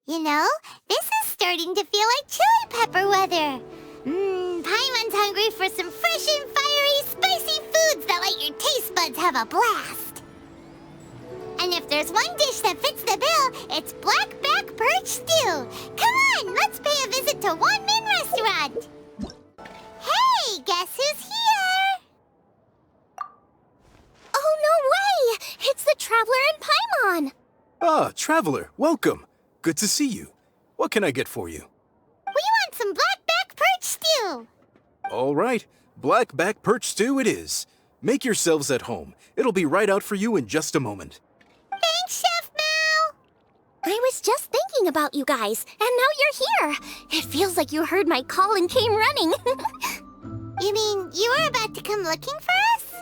You know, this is starting to feel like chili pepper weather. Paimon's hungry for some fresh and fiery, spicy foods that let your taste buds have a blast. And if there's one dish that fits the bill, it's blackback perch stew. Come on, let's pay a visit to One Min Restaurant. Hey, guess who's here? Oh, no way! It's the Traveler and Paimon! Ah, Traveler, welcome. Good to see you. What can I get for you? We want some blackback perch stew. All right, blackback perch stew it is. Make yourselves at home. It'll be right out for you in just a moment. Thanks, Chef Mao. I was just thinking about you guys, and now you're here. It feels like you heard my call and came running. You mean you were about to come looking for us?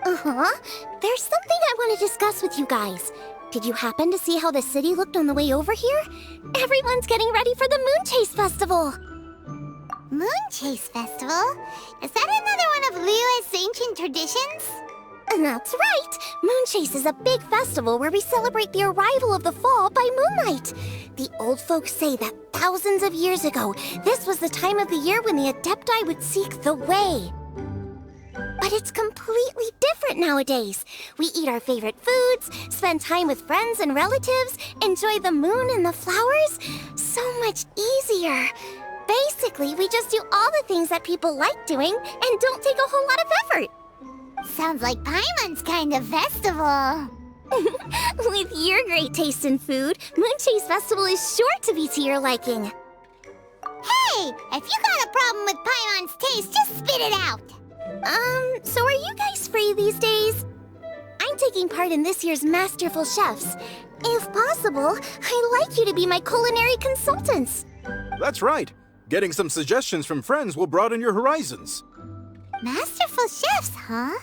Uh-huh. There's something I want to discuss with you guys. Did you happen to see how the city looked on the way over here? Everyone's getting ready for the Moon Chase Festival. Moon Chase Festival? Is that another one of Liyue's ancient traditions? That's right! Moon Chase is a big festival where we celebrate the arrival of the fall by moonlight. The old folks say that thousands of years ago, this was the time of the year when the Adepti would seek the way. But it's completely different nowadays. We eat our favorite foods, spend time with friends and relatives, enjoy the moon and the flowers. So much easier. Basically, we just do all the things that people like doing and don't take a whole lot of effort. Sounds like Paimon's kind of festival. With your great taste in food, Moon Chase Festival is sure to be to your liking. Hey, if you got a problem with Paimon's taste, just spit it out. So are you guys free these days? I'm taking part in this year's Masterful Chefs. If possible, I'd like you to be my culinary consultants. That's right. Getting some suggestions from friends will broaden your horizons. Masterful chefs, huh?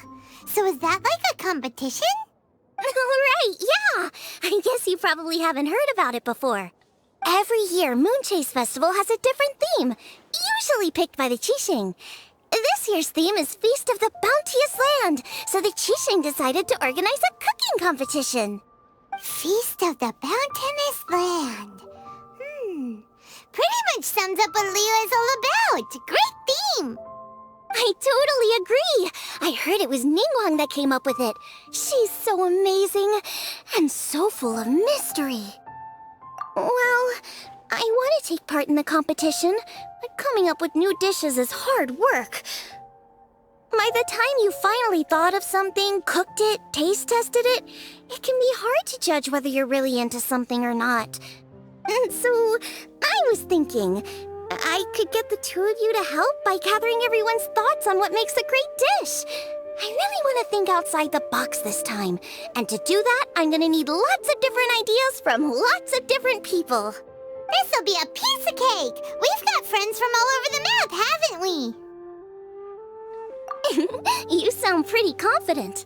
So is that like a competition? Right, yeah! I guess you probably haven't heard about it before. Every year, Moon Chase Festival has a different theme, usually picked by the Qixing. This year's theme is Feast of the Bounteous Land, so the Qixing decided to organize a cooking competition. Feast of the Bounteous Land. Pretty much sums up what Liyue is all about. Great theme. I totally agree. I heard it was Ningguang that came up with it. She's so amazing and so full of mystery. Well, I want to take part in the competition, but coming up with new dishes is hard work. By the time you finally thought of something, cooked it, taste tested it, it can be hard to judge whether you're really into something or not. And so, I was thinking, I could get the two of you to help by gathering everyone's thoughts on what makes a great dish. I really want to think outside the box this time. And to do that, I'm going to need lots of different ideas from lots of different people. This'll be a piece of cake. We've got friends from all over the map, haven't we? You sound pretty confident.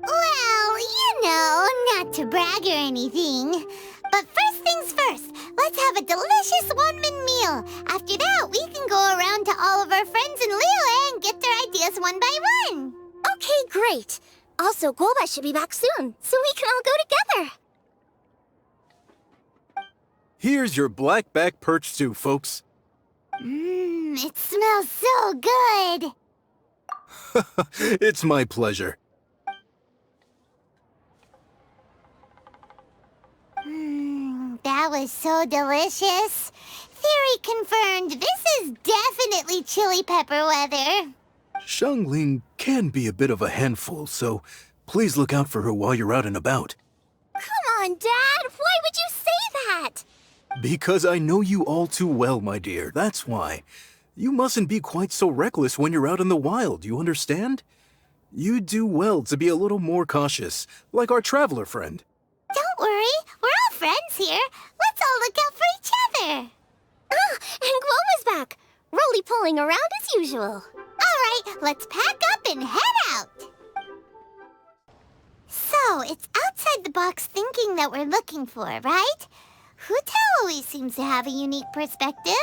Well, you know, not to brag or anything. But first things first, let's have a delicious one-min meal. After that, we can go around to all of our friends in Liyue and get their ideas one by one. Okay, great. Also, Golba should be back soon, so we can all go together. Here's your blackback perch stew, folks. It smells so good. It's my pleasure. That was so delicious. Theory confirmed, this is definitely chili pepper weather. Xiangling can be a bit of a handful, so please look out for her while you're out and about. Come on, Dad! Why would you say that? Because I know you all too well, my dear, that's why. You mustn't be quite so reckless when you're out in the wild, you understand? You do well to be a little more cautious, like our traveler friend. Don't worry, we're all friends here. Let's all look out for each other. Ah, and Gloma's back, roly-poling around as usual. All right, let's pack up and head out. So, it's outside the box thinking that we're looking for, right? Huta always seems to have a unique perspective,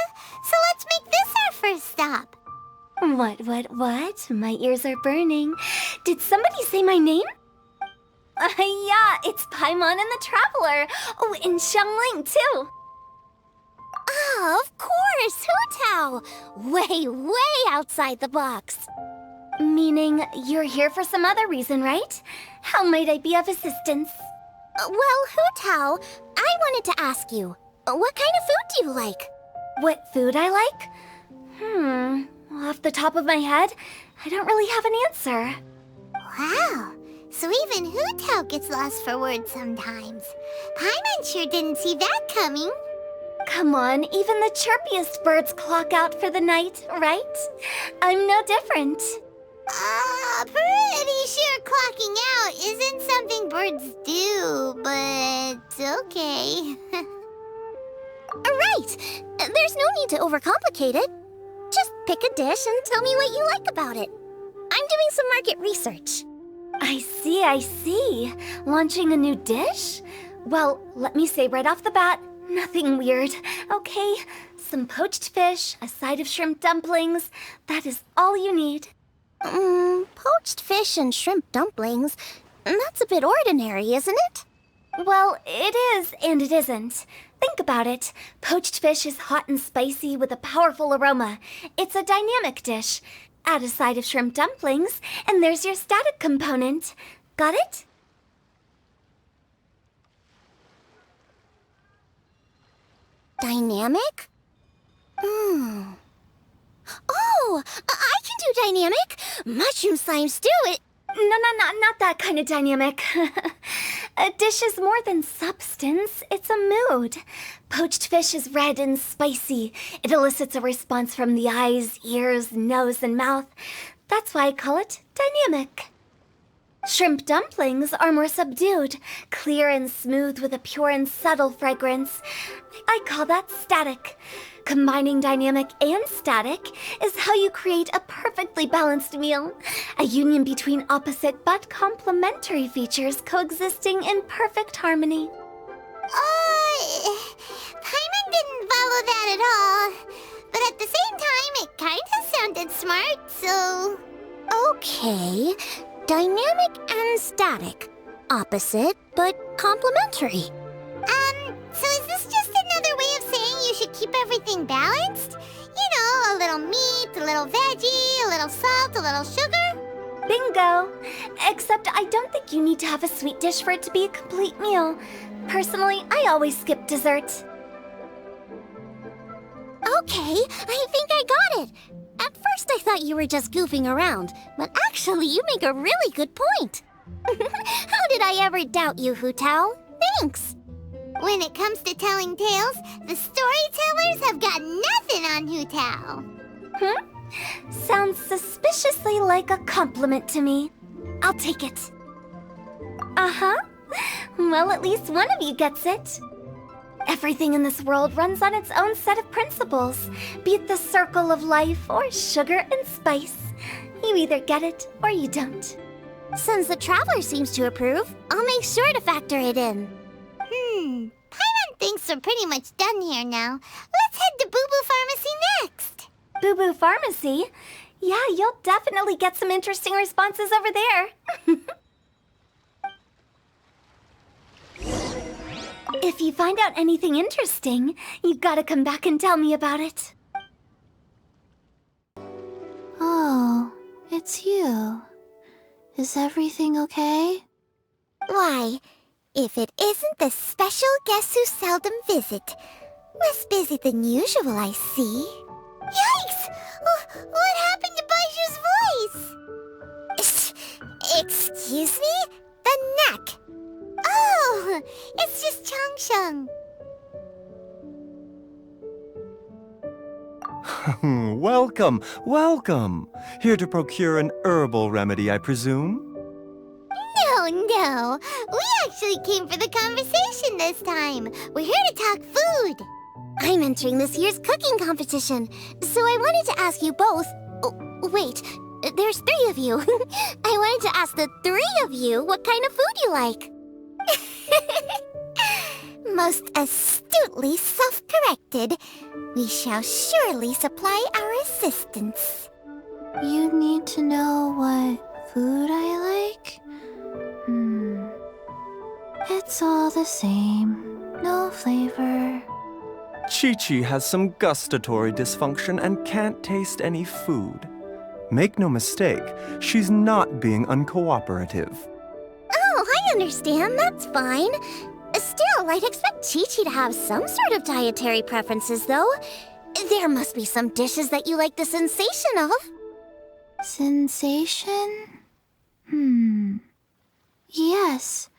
so let's make this our first stop. What? My ears are burning. Did somebody say my name? Yeah, it's Paimon and the Traveler. Oh, and Xiangling, too. Ah, of course, Hu Tao. Way outside the box. Meaning you're here for some other reason, right? How might I be of assistance? Well, Hu Tao, I wanted to ask you, what kind of food do you like? What food I like? Off the top of my head, I don't really have an answer. Wow, so even Hu Tao gets lost for words sometimes. Paimon sure didn't see that coming. Come on, even the chirpiest birds clock out for the night, right? I'm no different. Pretty sure clocking out isn't something birds do, but okay. Right! There's no need to overcomplicate it. Just pick a dish and tell me what you like about it. I'm doing some market research. I see. Launching a new dish? Well, let me say right off the bat, nothing weird, okay? Some poached fish, a side of shrimp dumplings. That is all you need. Poached fish and shrimp dumplings? That's a bit ordinary, isn't it? Well, it is and it isn't. Think about it. Poached fish is hot and spicy with a powerful aroma. It's a dynamic dish. Add a side of shrimp dumplings, and there's your static component. Got it? Dynamic? Oh, I can do dynamic. Mushroom slime stew it. No, not that kind of dynamic. A dish is more than substance, it's a mood. Poached fish is red and spicy. It elicits a response from the eyes, ears, nose, and mouth. That's why I call it dynamic. Shrimp dumplings are more subdued, clear and smooth with a pure and subtle fragrance. I call that static. Combining dynamic and static is how you create a perfectly balanced meal. A union between opposite but complementary features coexisting in perfect harmony. Paimon didn't follow that at all. But at the same time, it kinda sounded smart, so... Okay, dynamic and static. Opposite but complementary. So is this just another way of saying you should keep everything balanced? You know, a little meat, a little veggie, a little salt, a little sugar? Bingo! Except I don't think you need to have a sweet dish for it to be a complete meal. Personally, I always skip dessert. Okay, I think I got it. At first I thought you were just goofing around, but actually you make a really good point. How did I ever doubt you, Hu Tao? Thanks! When it comes to telling tales, the storytellers have got nothing on Hu Tao. Sounds suspiciously like a compliment to me. I'll take it. Uh-huh. Well, at least one of you gets it. Everything in this world runs on its own set of principles, be it the circle of life or sugar and spice. You either get it or you don't. Since the Traveler seems to approve, I'll make sure to factor it in. Paimon thinks we're pretty much done here now. Let's head to Boo Boo Pharmacy next. Boo Boo Pharmacy? Yeah, you'll definitely get some interesting responses over there. If you find out anything interesting, you've got to come back and tell me about it. Oh, it's you. Is everything okay? Why, if it isn't the special guest who seldom visit. Less busy than usual, I see. Yikes! What happened to Baishu's voice? Excuse me? The neck. Oh, it's just Changsheng. Welcome. Here to procure an herbal remedy, I presume? No. We actually came for the conversation this time. We're here to talk food. I'm entering this year's cooking competition, so I wanted to ask you both... Oh, wait, there's 3 of you. I wanted to ask the 3 of you what kind of food you like. Most astutely self-corrected. We shall surely supply our assistance. You need to know what food I like? It's all the same. No flavor. Chi-Chi has some gustatory dysfunction and can't taste any food. Make no mistake, she's not being uncooperative. Oh, I understand. That's fine. Still, I'd expect Chi-Chi to have some sort of dietary preferences, though. There must be some dishes that you like the sensation of. Sensation? Yes,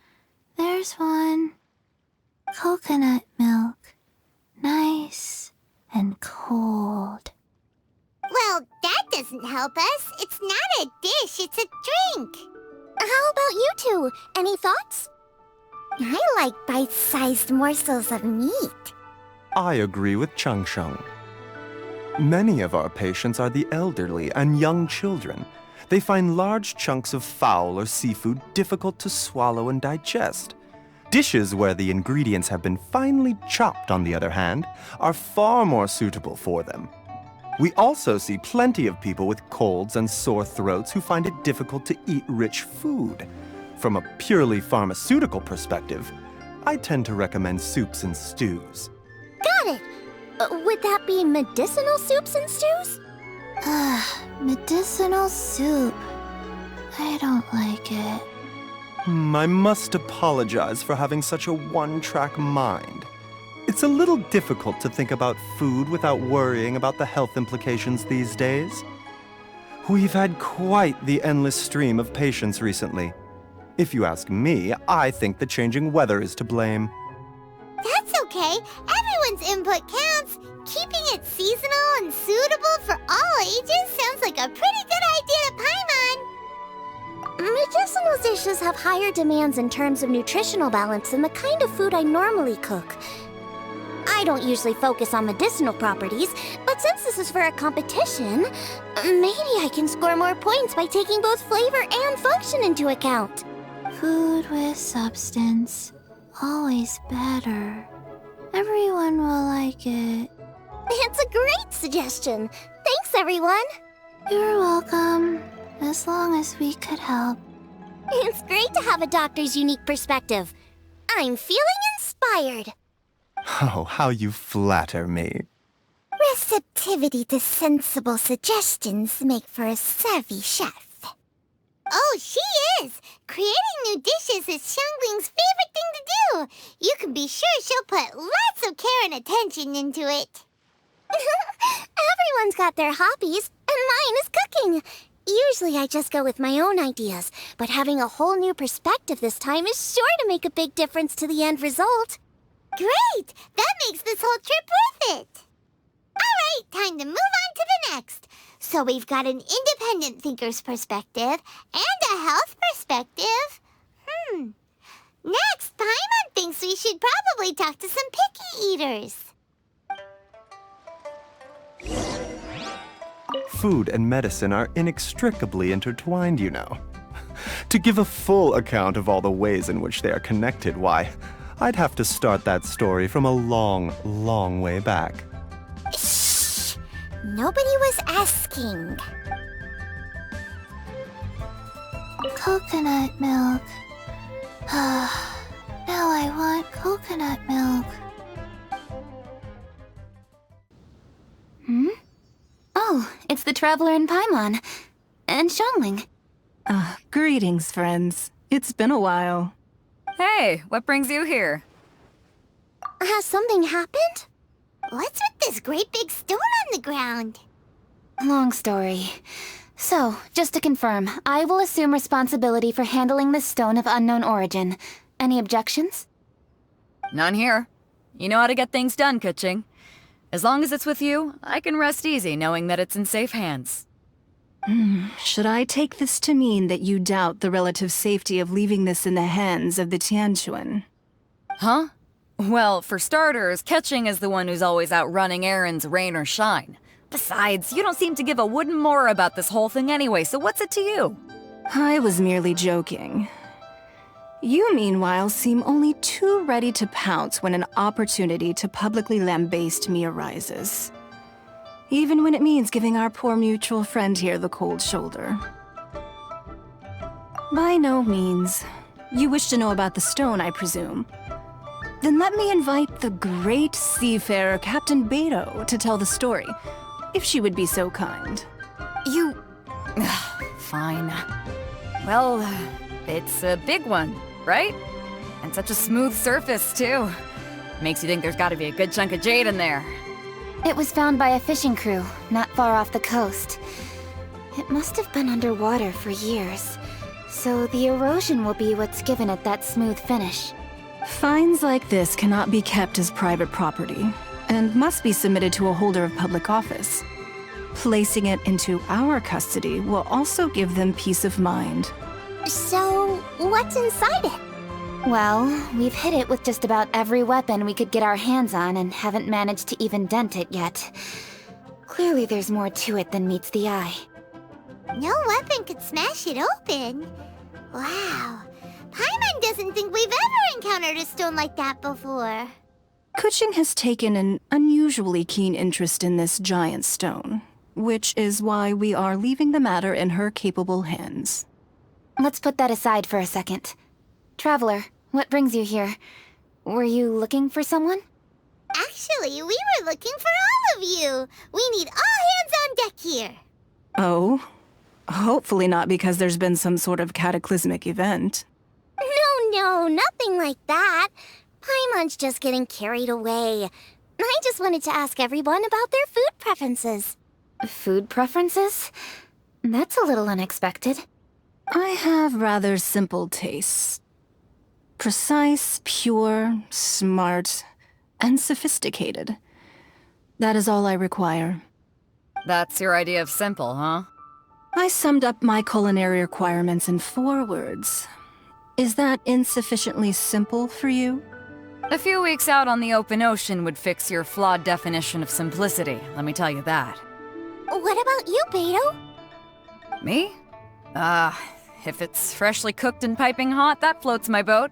there's one. Coconut milk. Nice and cold. Well, that doesn't help us. It's not a dish, it's a drink. How about you two? Any thoughts? I like bite-sized morsels of meat. I agree with Chang Sheng. Many of our patients are the elderly and young children. They find large chunks of fowl or seafood difficult to swallow and digest. Dishes where the ingredients have been finely chopped, on the other hand, are far more suitable for them. We also see plenty of people with colds and sore throats who find it difficult to eat rich food. From a purely pharmaceutical perspective, I tend to recommend soups and stews. Got it. Would that be medicinal soups and stews? Medicinal soup. I don't like it. I must apologize for having such a one-track mind. It's a little difficult to think about food without worrying about the health implications these days. We've had quite the endless stream of patients recently. If you ask me, I think the changing weather is to blame. That's okay. Everyone's input counts. Keeping it seasonal and suitable for all ages sounds like a pretty good idea to Paimon. Medicinal dishes have higher demands in terms of nutritional balance than the kind of food I normally cook. I don't usually focus on medicinal properties, but since this is for a competition, maybe I can score more points by taking both flavor and function into account. Food with substance. Always better. Everyone will like it. It's a great suggestion. Thanks, everyone. You're welcome. As long as we could help. It's great to have a doctor's unique perspective. I'm feeling inspired. Oh, how you flatter me. Receptivity to sensible suggestions make for a savvy chef. Oh, she is! Creating new dishes is Xiangling's favorite thing to do. You can be sure she'll put lots of care and attention into it. Everyone's got their hobbies, and mine is cooking. Usually I just go with my own ideas, but having a whole new perspective this time is sure to make a big difference to the end result. Great! That makes this whole trip worth it. All right, time to move on to the next. So we've got an independent thinker's perspective and a health perspective. Next, Paimon thinks we should probably talk to some picky eaters. Food and medicine are inextricably intertwined, you know. To give a full account of all the ways in which they are connected, why, I'd have to start that story from a long, long way back. Shh! Nobody was asking. Coconut milk. Now I want coconut milk. Oh, it's the Traveler and Paimon. And Xiangling. Greetings, friends. It's been a while. Hey, what brings you here? Has something happened? What's with this great big stone on the ground? Long story. So, just to confirm, I will assume responsibility for handling this stone of unknown origin. Any objections? None here. You know how to get things done, Kuching. As long as it's with you, I can rest easy knowing that it's in safe hands. Should I take this to mean that you doubt the relative safety of leaving this in the hands of the Tianquan? Huh? Well, for starters, Kuching is the one who's always out running errands, rain or shine. Besides, you don't seem to give a wooden more about this whole thing anyway, so what's it to you? I was merely joking. You, meanwhile, seem only too ready to pounce when an opportunity to publicly lambaste me arises. Even when it means giving our poor mutual friend here the cold shoulder. By no means. You wish to know about the stone, I presume. Then let me invite the great seafarer Captain Beto to tell the story, if she would be so kind. You... Fine. Well, it's a big one, right? And such a smooth surface, too. Makes you think there's gotta be a good chunk of jade in there. It was found by a fishing crew, not far off the coast. It must have been underwater for years, so the erosion will be what's given it that smooth finish. Finds like this cannot be kept as private property, and must be submitted to a holder of public office. Placing it into our custody will also give them peace of mind. So, what's inside it? Well, we've hit it with just about every weapon we could get our hands on and haven't managed to even dent it yet. Clearly there's more to it than meets the eye. No weapon could smash it open. Wow. Paimon doesn't think we've ever encountered a stone like that before. Kuching has taken an unusually keen interest in this giant stone, which is why we are leaving the matter in her capable hands. Let's put that aside for a second. Traveler, what brings you here? Were you looking for someone? Actually, we were looking for all of you. We need all hands on deck here. Oh? Hopefully not because there's been some sort of cataclysmic event. No, nothing like that. Paimon's just getting carried away. I just wanted to ask everyone about their food preferences. Food preferences? That's a little unexpected. I have rather simple tastes. Precise, pure, smart, and sophisticated. That is all I require. That's your idea of simple, huh? I summed up my culinary requirements in 4 words. Is that insufficiently simple for you? A few weeks out on the open ocean would fix your flawed definition of simplicity, let me tell you that. What about you, Beto? Me? If it's freshly cooked and piping hot, that floats my boat.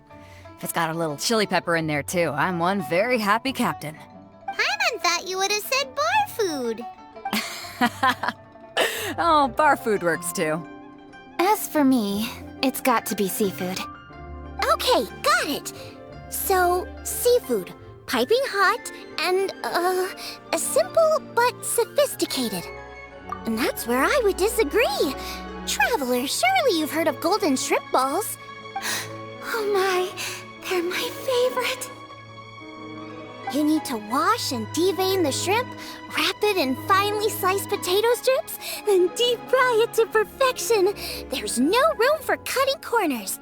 If it's got a little chili pepper in there too, I'm one very happy captain. Paimon thought you would have said bar food. Oh, bar food works too. As for me, it's got to be seafood. Okay, got it. So, seafood, piping hot, and, simple but sophisticated. And that's where I would disagree. Traveler, surely you've heard of golden shrimp balls. Oh my, they're my favorite. You need to wash and devein the shrimp, wrap it in finely sliced potato strips, then deep fry it to perfection. There's no room for cutting corners.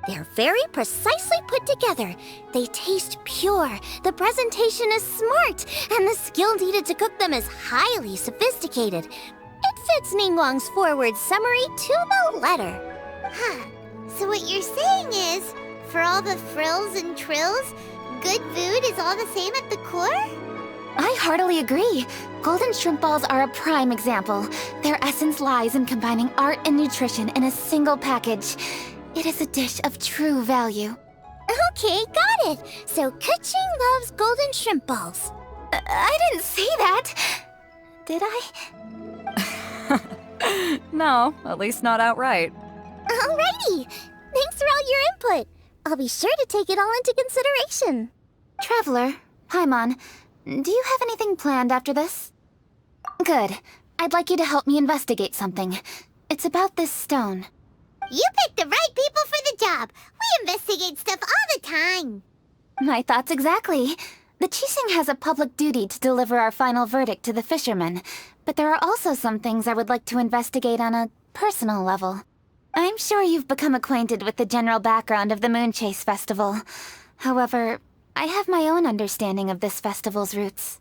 They're very precisely put together. They taste pure, the presentation is smart, and the skill needed to cook them is highly sophisticated. It fits Ningguang's forward summary to the letter. Huh. So what you're saying is, for all the frills and trills, good food is all the same at the core? I heartily agree. Golden shrimp balls are a prime example. Their essence lies in combining art and nutrition in a single package. It is a dish of true value. Okay, got it. So Kuching loves golden shrimp balls. I didn't say that. Did I? No, at least not outright. Alrighty. Thanks for all your input. I'll be sure to take it all into consideration. Traveler, Paimon, do you have anything planned after this? Good. I'd like you to help me investigate something. It's about this stone. You picked the right people for the job. We investigate stuff all the time. My thoughts exactly. The Qixing has a public duty to deliver our final verdict to the fishermen, but there are also some things I would like to investigate on a personal level. I'm sure you've become acquainted with the general background of the Moonchase Festival. However, I have my own understanding of this festival's roots.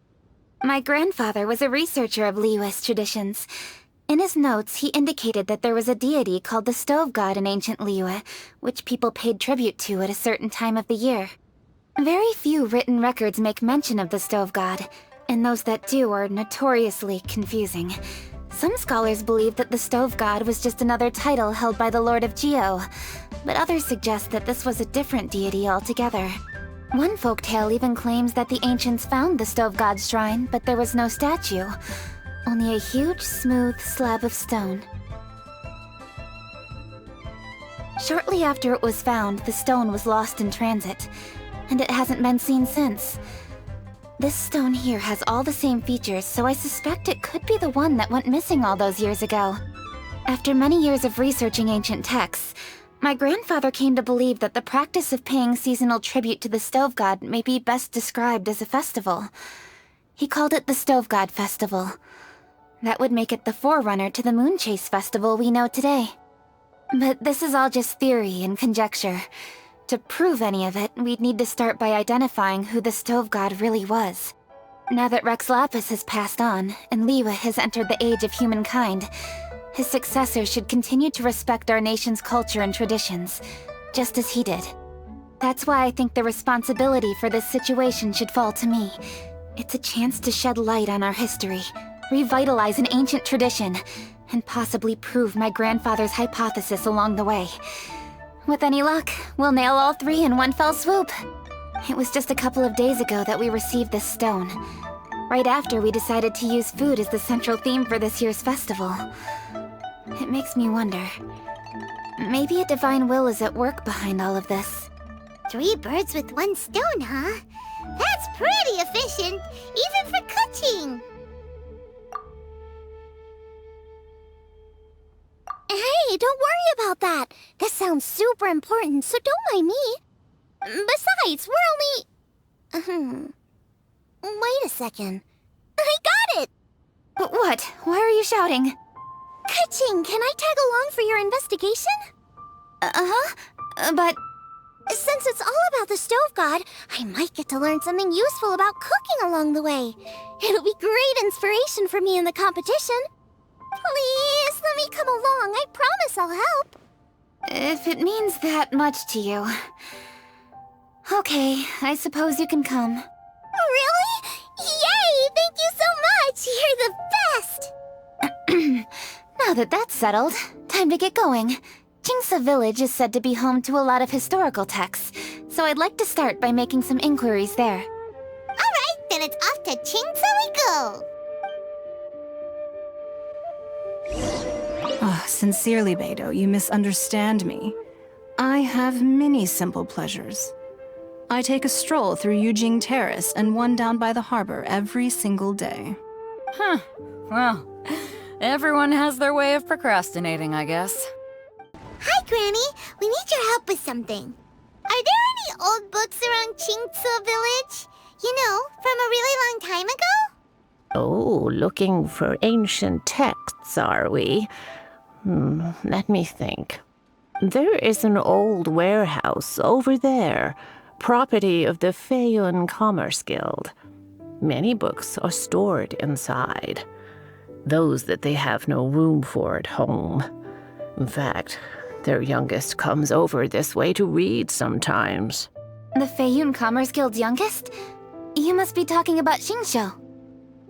My grandfather was a researcher of Liyue's traditions. In his notes, he indicated that there was a deity called the Stove God in ancient Liyue, which people paid tribute to at a certain time of the year. Very few written records make mention of the Stove God, and those that do are notoriously confusing. Some scholars believe that the Stove God was just another title held by the Lord of Geo, but others suggest that this was a different deity altogether. One folktale even claims that the ancients found the Stove God's shrine, but there was no statue. Only a huge, smooth slab of stone. Shortly after it was found, the stone was lost in transit, and it hasn't been seen since. This stone here has all the same features, so I suspect it could be the one that went missing all those years ago. After many years of researching ancient texts, my grandfather came to believe that the practice of paying seasonal tribute to the Stove God may be best described as a festival. He called it the Stove God Festival. That would make it the forerunner to the Moon Chase Festival we know today. But this is all just theory and conjecture. To prove any of it, we'd need to start by identifying who the Stove God really was. Now that Rex Lapis has passed on, and Liwa has entered the age of humankind, his successor should continue to respect our nation's culture and traditions, just as he did. That's why I think the responsibility for this situation should fall to me. It's a chance to shed light on our history, revitalize an ancient tradition, and possibly prove my grandfather's hypothesis along the way. With any luck, we'll nail all three in one fell swoop. It was just a couple of days ago that we received this stone. Right after we decided to use food as the central theme for this year's festival. It makes me wonder. Maybe a divine will is at work behind all of this. 3 birds with 1 stone, huh? That's pretty efficient, even for cooking. Hey, don't worry about that. This sounds super important, so don't mind me. Besides, we're only... Wait a second. I got it! What? Why are you shouting? Ka-ching, can I tag along for your investigation? But... Since it's all about the Stove God, I might get to learn something useful about cooking along the way. It'll be great inspiration for me in the competition. Please, let me come along. I promise I'll help. If it means that much to you... Okay, I suppose you can come. Really? Yay! Thank you so much! You're the best! Now that that's settled, time to get going. Jingsa Village is said to be home to a lot of historical texts, so I'd like to start by making some inquiries there. Alright, then it's off to Chingsa we go. Oh, sincerely, Beidou, you misunderstand me. I have many simple pleasures. I take a stroll through Yujing Terrace and one down by the harbor every single day. Huh. Well, everyone has their way of procrastinating, I guess. Hi, Granny. We need your help with something. Are there any old books around Chingsa Village? You know, from a really long time ago? Oh, looking for ancient texts, are we? Let me think. There is an old warehouse over there, property of the Feiyun Commerce Guild. Many books are stored inside, those that they have no room for at home. In fact, their youngest comes over this way to read sometimes. The Feiyun Commerce Guild's youngest? You must be talking about Xingqiu.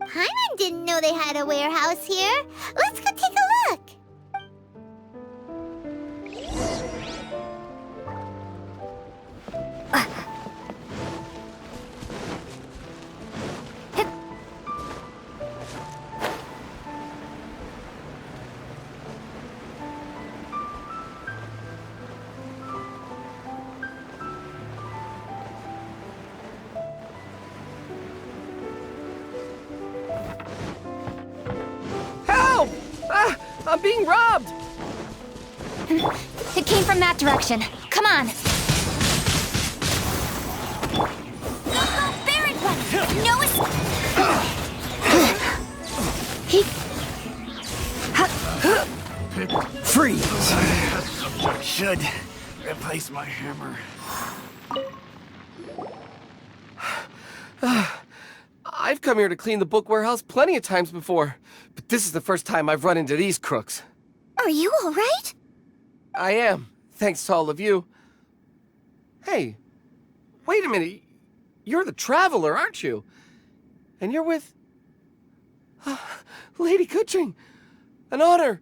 Paimon didn't know they had a warehouse here. Let's go take a look. Help! I'm being robbed! It came from that direction. Come on. Freeze! Should replace my hammer. I've come here to clean the book warehouse plenty of times before, but this is the first time I've run into these crooks. Are you alright? I am, thanks to all of you. Hey, wait a minute. You're the Traveler, aren't you? And you're with... Lady Kuching. An honor.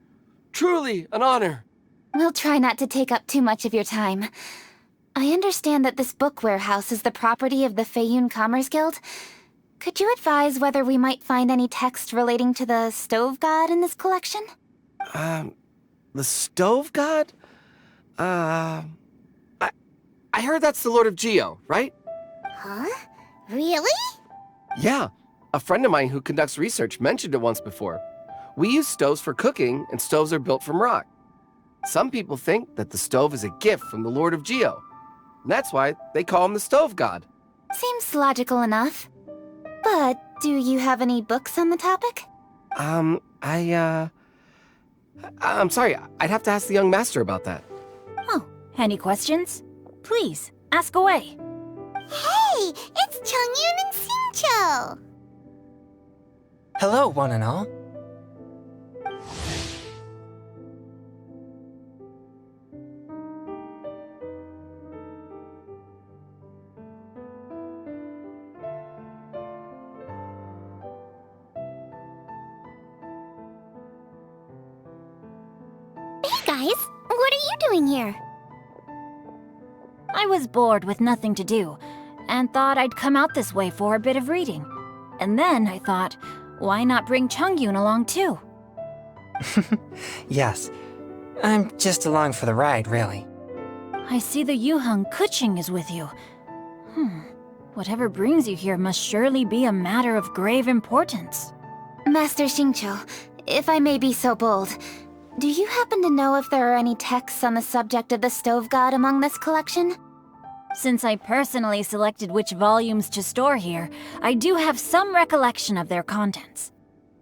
Truly an honor. We'll try not to take up too much of your time. I understand that this book warehouse is the property of the Feiyun Commerce Guild. Could you advise whether we might find any text relating to the Stove God in this collection? The Stove God? I heard that's the Lord of Geo, right? Huh? Really? Yeah. A friend of mine who conducts research mentioned it once before. We use stoves for cooking, and stoves are built from rock. Some people think that the stove is a gift from the Lord of Geo. And that's why they call him the Stove God. Seems logical enough. But do you have any books on the topic? I'm sorry, I'd have to ask the young master about that. Oh, any questions? Please, ask away. Hey, it's Chongyun and Xingqiu! Hello, one and all. Hey guys, what are you doing here? I was bored with nothing to do, and thought I'd come out this way for a bit of reading. And then I thought, why not bring Chongyun along too? Yes. I'm just along for the ride, really. I see the Yuheng Kuching is with you. Whatever brings you here must surely be a matter of grave importance. Master Xingqiu, if I may be so bold, do you happen to know if there are any texts on the subject of the Stove God among this collection? Since I personally selected which volumes to store here, I do have some recollection of their contents.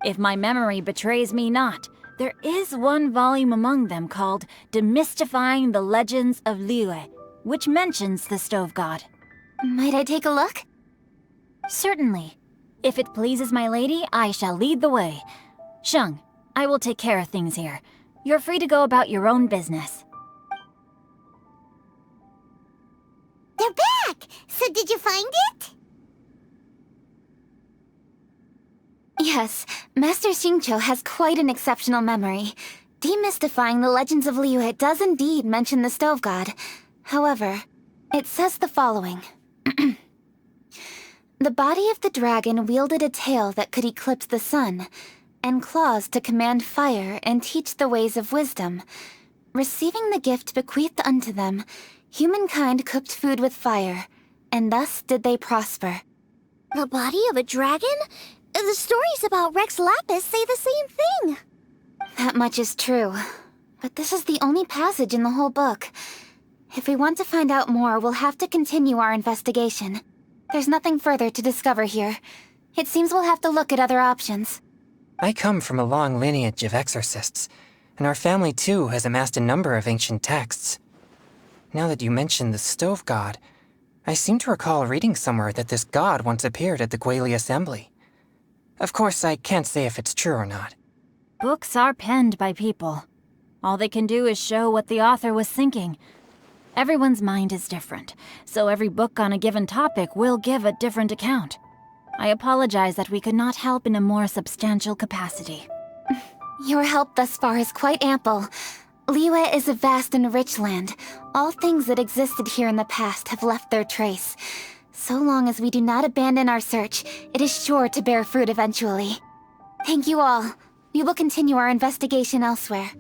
If my memory betrays me not, there is one volume among them called Demystifying the Legends of Liyue, which mentions the Stove God. Might I take a look? Certainly. If it pleases my lady, I shall lead the way. Sheng, I will take care of things here. You're free to go about your own business. They're back! So did you find it? Yes, Master Xingqiu has quite an exceptional memory. Demystifying the Legends of Liyue does indeed mention the Stove God. However, it says the following. The body of the dragon wielded a tail that could eclipse the sun, and claws to command fire and teach the ways of wisdom. Receiving the gift bequeathed unto them, humankind cooked food with fire, and thus did they prosper. The body of a dragon? The stories about Rex Lapis say the same thing. That much is true, but this is the only passage in the whole book. If we want to find out more, we'll have to continue our investigation. There's nothing further to discover here. It seems we'll have to look at other options. I come from a long lineage of exorcists, and our family too has amassed a number of ancient texts. Now that you mention the Stove God, I seem to recall reading somewhere that this god once appeared at the Guili Assembly. Of course, I can't say if it's true or not. Books are penned by people. All they can do is show what the author was thinking. Everyone's mind is different, so every book on a given topic will give a different account. I apologize that we could not help in a more substantial capacity. Your help thus far is quite ample. Liyue is a vast and rich land. All things that existed here in the past have left their trace. So long as we do not abandon our search, it is sure to bear fruit eventually. Thank you all. We will continue our investigation elsewhere.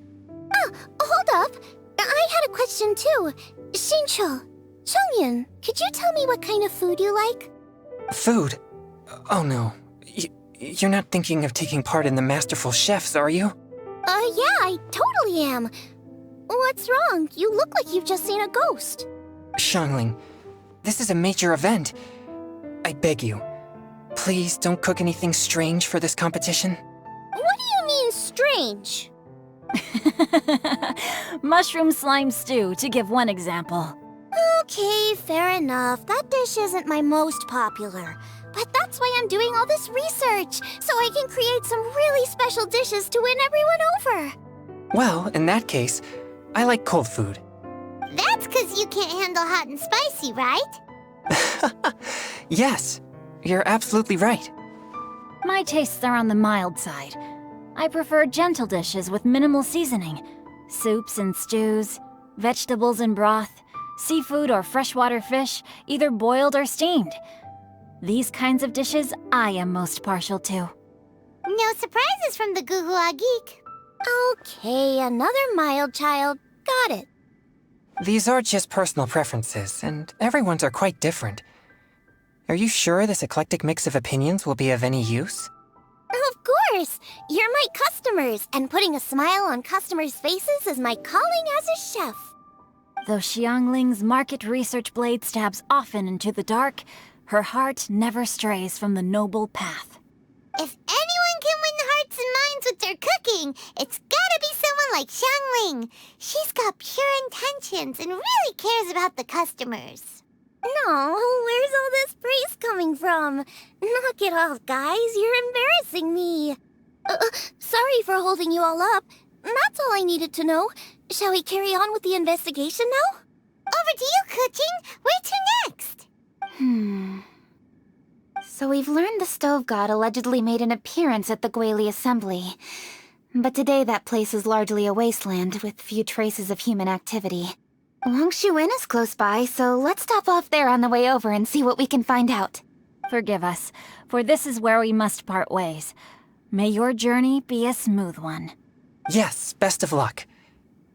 Hold up. I had a question too. Xingqiu, Chongyun, could you tell me what kind of food you like? Food? Oh no. You're not thinking of taking part in the Masterful Chefs, are you? Yeah, I totally am. What's wrong? You look like you've just seen a ghost. Xiangling, this is a major event. I beg you, please don't cook anything strange for this competition. What do you mean, strange? Mushroom slime stew, to give one example. Okay, fair enough. That dish isn't my most popular. But that's why I'm doing all this research, so I can create some really special dishes to win everyone over. Well, in that case, I like cold food. That's because you can't handle hot and spicy, right? Yes, you're absolutely right. My tastes are on the mild side. I prefer gentle dishes with minimal seasoning. Soups and stews, vegetables and broth, seafood or freshwater fish, either boiled or steamed. These kinds of dishes I am most partial to. No surprises from the Guhua Geek. Okay, another mild child. Got it. These are just personal preferences, and everyone's are quite different. Are you sure this eclectic mix of opinions will be of any use? Of course! You're my customers, and putting a smile on customers' faces is my calling as a chef. Though Xiangling's market research blade stabs often into the dark, her heart never strays from the noble path. If anyone can win hearts and minds with their cooking, it's gotta be someone like Xiangling. She's got pure intentions and really cares about the customers. No, where's all this praise coming from? Knock it off, guys. You're embarrassing me. Sorry for holding you all up. That's all I needed to know. Shall we carry on with the investigation now? Over to you, Kuching. Where to next? So we've learned the Stove God allegedly made an appearance at the Guili Assembly. But today that place is largely a wasteland with few traces of human activity. Wangshu Inn is close by, so let's stop off there on the way over and see what we can find out. Forgive us, for this is where we must part ways. May your journey be a smooth one. Yes, best of luck.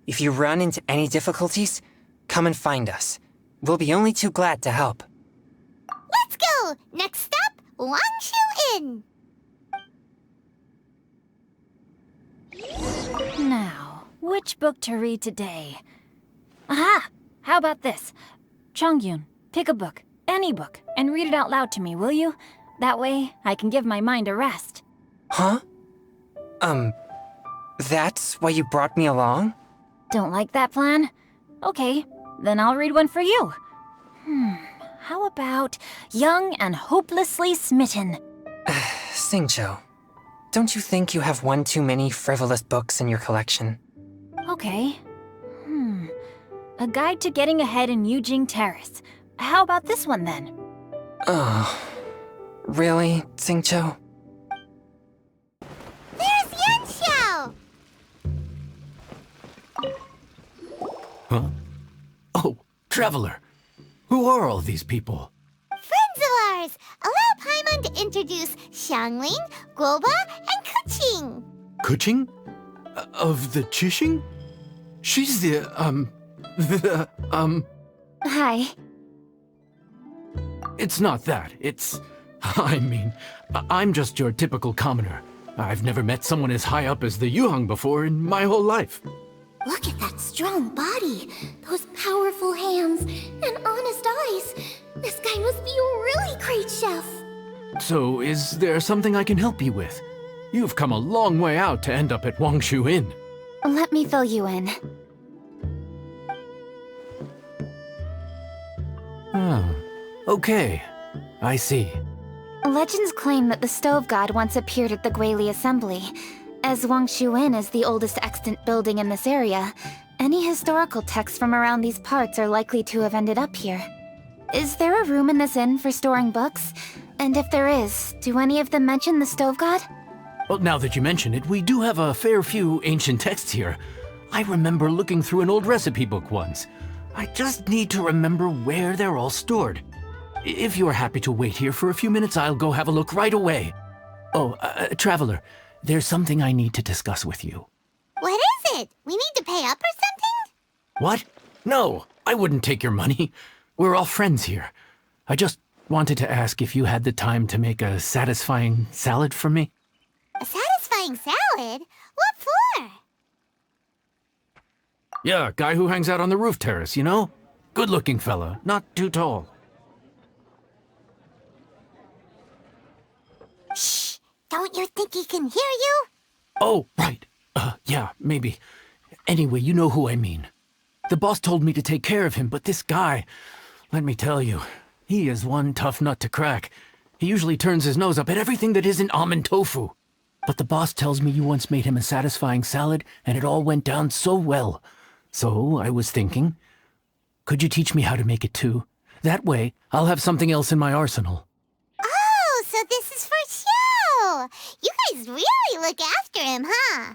If you run into any difficulties, come and find us. We'll be only too glad to help. Let's go! Next stop, Wangshu Inn. Now, which book to read today? Aha! How about this? Chongyun, pick a book, any book, and read it out loud to me, will you? That way, I can give my mind a rest. Huh? That's why you brought me along? Don't like that plan? Okay, then I'll read one for you. How about Young and Hopelessly Smitten? Xingqiu, don't you think you have one too many frivolous books in your collection? Okay. A Guide to Getting Ahead in Yujing Terrace. How about this one then? Oh, really, Xingqiu? There's Yanxiao! Huh? Oh, Traveler. Who are all these people? Friends of ours! Allow Paimon to introduce Xiangling, Guoba, and Kuching. Kuching? Of the Chishing? She's the, Hi. It's not that. It's... I'm just your typical commoner. I've never met someone as high up as the Yuheng before in my whole life. Look at that strong body, those powerful hands, and honest eyes. This guy must be a really great chef. So, is there something I can help you with? You've come a long way out to end up at Wangshu Inn. Let me fill you in. Oh, okay. I see. Legends claim that the Stove God once appeared at the Guili Assembly. As Wangshu Inn is the oldest extant building in this area, any historical texts from around these parts are likely to have ended up here. Is there a room in this inn for storing books? And if there is, do any of them mention the Stove God? Well, now that you mention it, we do have a fair few ancient texts here. I remember looking through an old recipe book once. I just need to remember where they're all stored. If you're happy to wait here for a few minutes, I'll go have a look right away. Oh, Traveler, there's something I need to discuss with you. What is it? We need to pay up or something? What? No, I wouldn't take your money. We're all friends here. I just wanted to ask if you had the time to make a satisfying salad for me. A satisfying salad? What for? Yeah, guy who hangs out on the roof terrace, you know? Good-looking fella, not too tall. Shh! Don't you think he can hear you? Oh, right. Yeah, maybe. Anyway, you know who I mean. The boss told me to take care of him, but this guy, let me tell you, he is one tough nut to crack. He usually turns his nose up at everything that isn't almond tofu. But the boss tells me you once made him a satisfying salad, and it all went down so well. So I was thinking, could you teach me how to make it too? That way, I'll have something else in my arsenal. Oh, so this is for show! You guys really look after him, huh?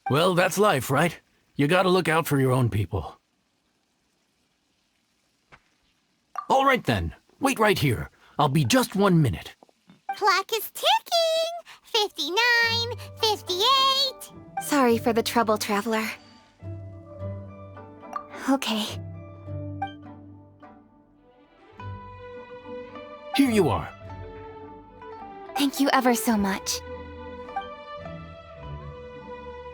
Well, that's life, right? You gotta look out for your own people. All right then, wait right here. I'll be just 1 minute. Clock is ticking! 59, 58... Sorry for the trouble, Traveler. Okay, Here you are. Thank you ever so much.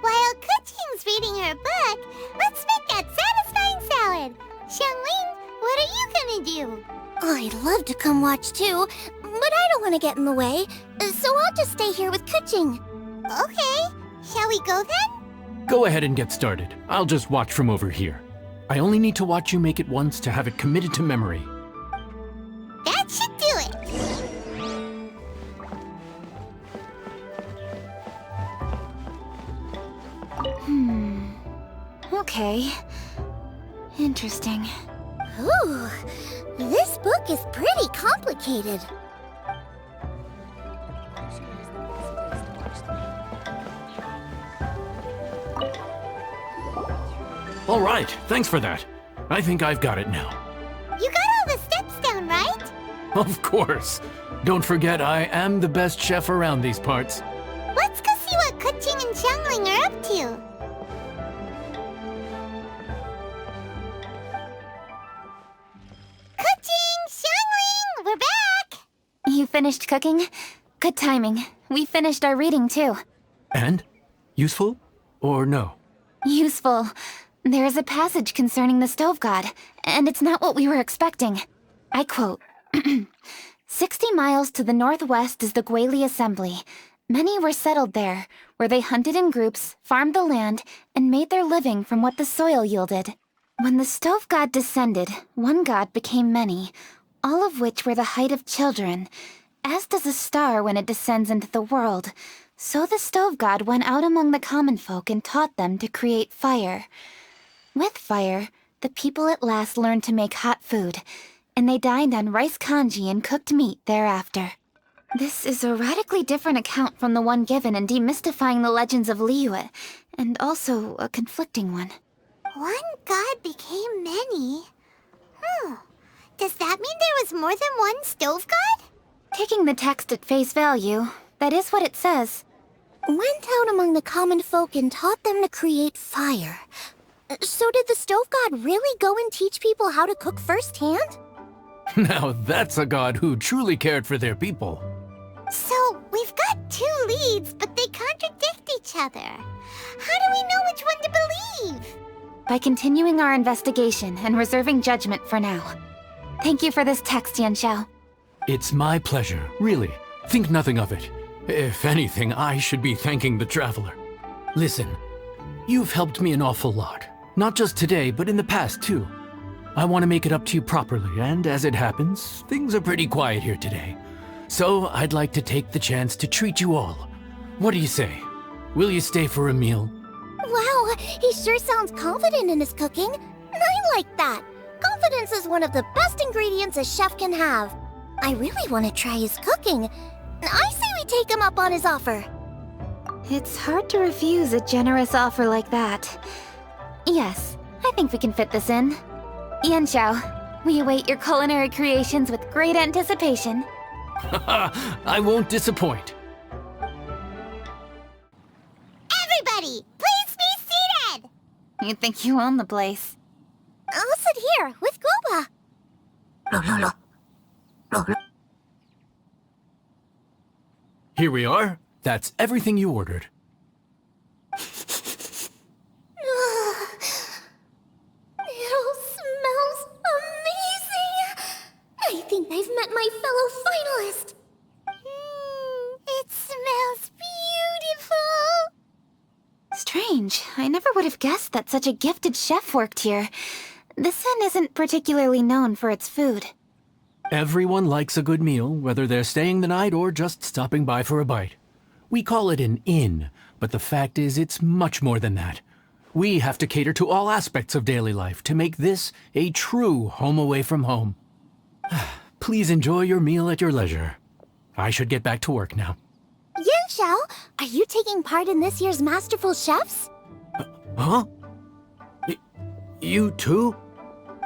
While Kuching's reading her book, let's make that satisfying salad. Xiangling, what are you gonna do? I'd love to come watch too, but I don't want to get in the way, so I'll just stay here with Kuching. Okay, shall we go then? Go ahead and get started. I'll just watch from over here. I only need to watch you make it once to have it committed to memory. That should do it. Okay. Interesting. Ooh, this book is pretty complicated. All right, thanks for that. I think I've got it now. You got all the steps down, right? Of course. Don't forget, I am the best chef around these parts. Let's go see what Kuching and Xiangling are up to. Kuching, Xiangling, we're back! You finished cooking? Good timing. We finished our reading too. And? Useful? Or no? Useful. There is a passage concerning the stove god, and it's not what we were expecting. I quote, 60 miles to the northwest is the Guili Assembly. Many were settled there, where they hunted in groups, farmed the land, and made their living from what the soil yielded. When the stove god descended, one god became many, all of which were the height of children. As does a star when it descends into the world, so the stove god went out among the common folk and taught them to create fire. With fire, the people at last learned to make hot food, and they dined on rice congee and cooked meat thereafter. This is a radically different account from the one given in Demystifying the Legends of Liyue, and also a conflicting one. One god became many. Does that mean there was more than one stove god? Taking the text at face value, that is what it says. Went out among the common folk and taught them to create fire. So did the stove god really go and teach people how to cook firsthand? Now that's a god who truly cared for their people. So, we've got two leads, but they contradict each other. How do we know which one to believe? By continuing our investigation and reserving judgment for now. Thank you for this text, Yanxiao. It's my pleasure, really. Think nothing of it. If anything, I should be thanking the traveler. Listen, you've helped me an awful lot. Not just today, but in the past, too. I want to make it up to you properly, and as it happens, things are pretty quiet here today. So I'd like to take the chance to treat you all. What do you say? Will you stay for a meal? Wow, he sure sounds confident in his cooking. I like that. Confidence is one of the best ingredients a chef can have. I really want to try his cooking. I say we take him up on his offer. It's hard to refuse a generous offer like that. Yes, I think we can fit this in. Yanxiao, we await your culinary creations with great anticipation. I won't disappoint. Everybody, please be seated! You think you own the place. I'll sit here with Goba. Here we are. That's everything you ordered. It all smells amazing. I think I've met my fellow finalist. It smells beautiful. Strange. I never would have guessed that such a gifted chef worked here. This inn isn't particularly known for its food. Everyone likes a good meal, whether they're staying the night or just stopping by for a bite. We call it an inn, but the fact is it's much more than that. We have to cater to all aspects of daily life to make this a true home away from home. Please enjoy your meal at your leisure. I should get back to work now. Yanxiao, are you taking part in this year's Masterful Chefs? Huh? You too?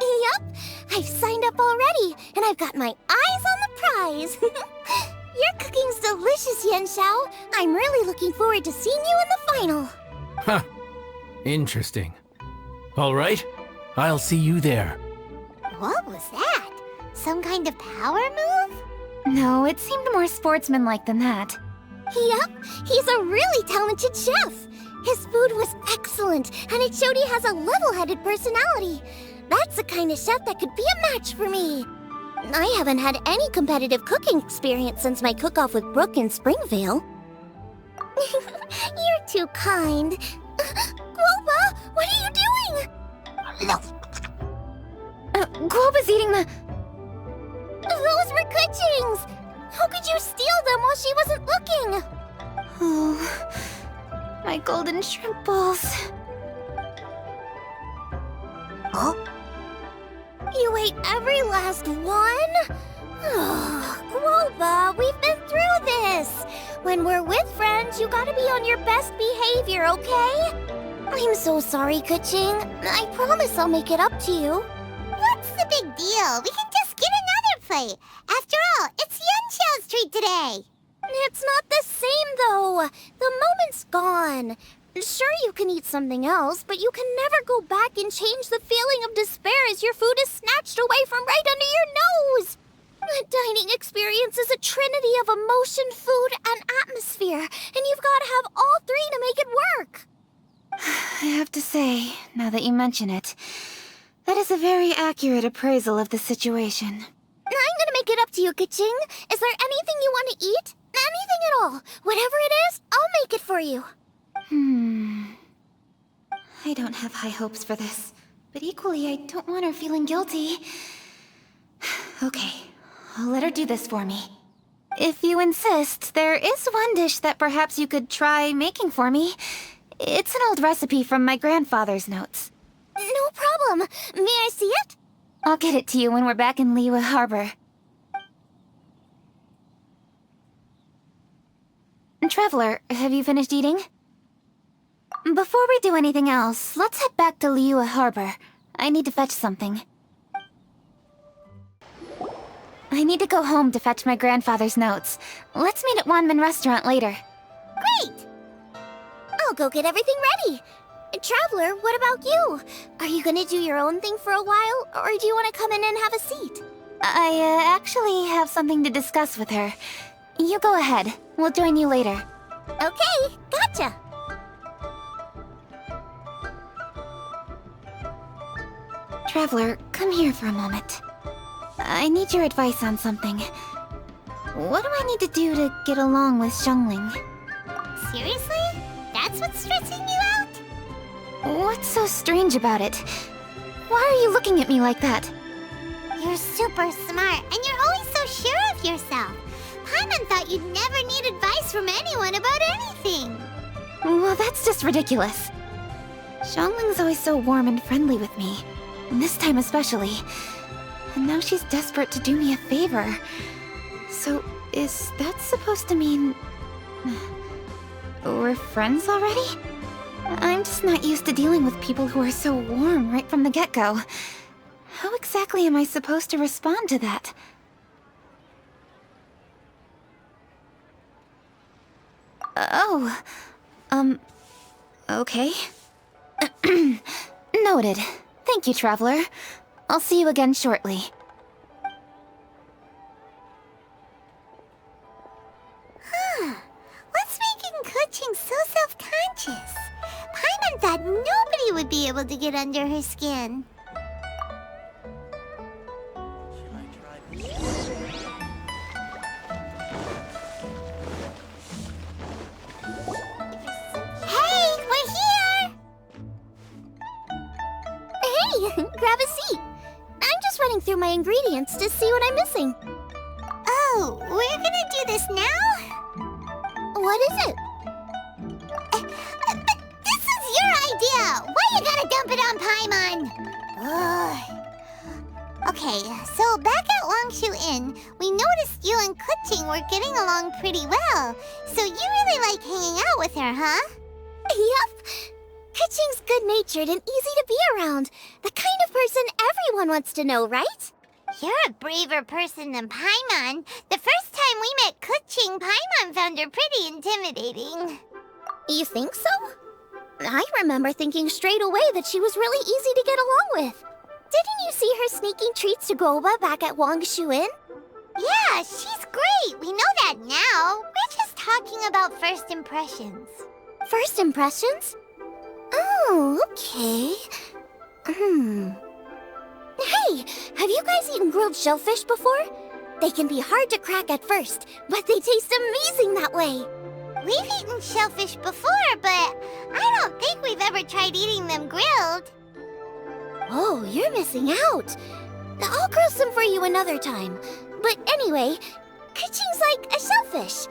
Yup, I've signed up already, and I've got my eyes on the prize. Your cooking's delicious, Yanxiao. I'm really looking forward to seeing you in the final. Huh. Interesting. All right, I'll see you there. What was that? Some kind of power move? No, it seemed more sportsmanlike than that. Yep, he's a really talented chef. His food was excellent, and it showed he has a level-headed personality. That's the kind of chef that could be a match for me. I haven't had any competitive cooking experience since my cook-off with Brooke in Springvale. You're too kind. Guoba, what are you doing? Guoba's eating the... Those were Kuching's! How could you steal them while she wasn't looking? Oh, my golden shrimp balls. Huh? You ate every last one? Guoba, we've been through this. When we're with friends, you gotta be on your best behavior, okay? I'm so sorry, Kuching. I promise I'll make it up to you. What's the big deal? We can just get another plate. After all, it's Yunxiao's treat today. It's not the same, though. The moment's gone. Sure, you can eat something else, but you can never go back and change the feeling of despair as your food is snatched away from right under your nose. The dining experience is a trinity of emotion, food, and atmosphere, and you've got to have all three to make it work. I have to say, now that you mention it, that is a very accurate appraisal of the situation. I'm gonna make it up to you, Kuching. Is there anything you want to eat? Anything at all. Whatever it is, I'll make it for you. I don't have high hopes for this, but equally I don't want her feeling guilty. Okay, I'll let her do this for me. If you insist, there is one dish that perhaps you could try making for me. It's an old recipe from my grandfather's notes. No problem. May I see it? I'll get it to you when we're back in Liyue Harbor. Traveler, have you finished eating? Before we do anything else, let's head back to Liyue Harbor. I need to fetch something. I need to go home to fetch my grandfather's notes. Let's meet at Wanmin Restaurant later. Great! I'll go get everything ready. Traveler, what about you? Are you gonna do your own thing for a while, or do you want to come in and have a seat? I actually have something to discuss with her. You go ahead. We'll join you later. Okay, gotcha. Traveler, come here for a moment. I need your advice on something. What do I need to do to get along with Xiangling? Seriously? That's what's stressing you out? What's so strange about it? Why are you looking at me like that? You're super smart, and you're always so sure of yourself. Paimon thought you'd never need advice from anyone about anything. Well, that's just ridiculous. Xiangling's always so warm and friendly with me. And this time especially. And now she's desperate to do me a favor. So, is that supposed to mean... we're friends already? I'm just not used to dealing with people who are so warm right from the get-go. How exactly am I supposed to respond to that? Okay. Noted. Thank you, Traveler. I'll see you again shortly. What's making Kuching so self-conscious? Paimon thought nobody would be able to get under her skin. Hey, we're here! Hey, grab a seat. I'm just running through my ingredients to see what I'm missing. Oh, we're gonna do this now? What is it? But this is your idea! Why you gotta dump it on Paimon? Ugh. Okay, so back at Longshu Inn, we noticed you and Kuching were getting along pretty well. So you really like hanging out with her, huh? Yep. Kuching's good-natured and easy to be around. The kind of person everyone wants to know, right? You're a braver person than Paimon. The first time we met Kuching, Paimon found her pretty intimidating. You think so? I remember thinking straight away that she was really easy to get along with. Didn't you see her sneaking treats to Goba back at Wangshu Inn? Yeah, she's Great, we know that now. We're just talking about first impressions. First impressions? Oh, okay. Hey, have you guys eaten grilled shellfish before? They can be hard to crack at first, but they taste amazing that way. We've eaten shellfish before, but I don't think we've ever tried eating them grilled. Oh, you're missing out. I'll grill some for you another time. But anyway, Kuching's like a shellfish.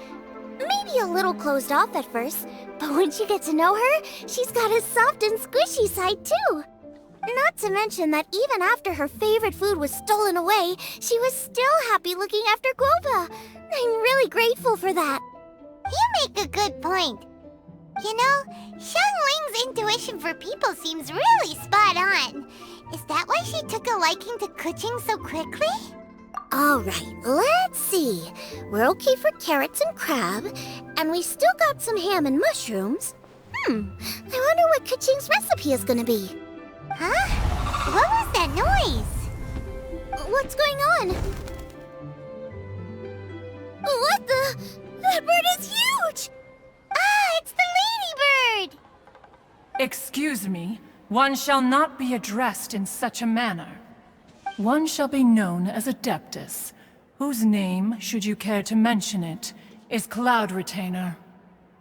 Maybe a little closed off at first, but once you get to know her, she's got a soft and squishy side too. Not to mention that even after her favorite food was stolen away, she was still happy looking after Guoba. I'm really grateful for that. You make a good point. You know, Xiangling's intuition for people seems really spot on. Is that why she took a liking to Kuching so quickly? Alright, let's see. We're okay for carrots and crab, and we still got some ham and mushrooms. I wonder what Kuching's recipe is gonna be. Huh? What was that noise? What's going on? What the? That bird is huge! Ah, it's the ladybird! Excuse me, one shall not be addressed in such a manner. One shall be known as Adeptus, whose name, should you care to mention it, is Cloud Retainer.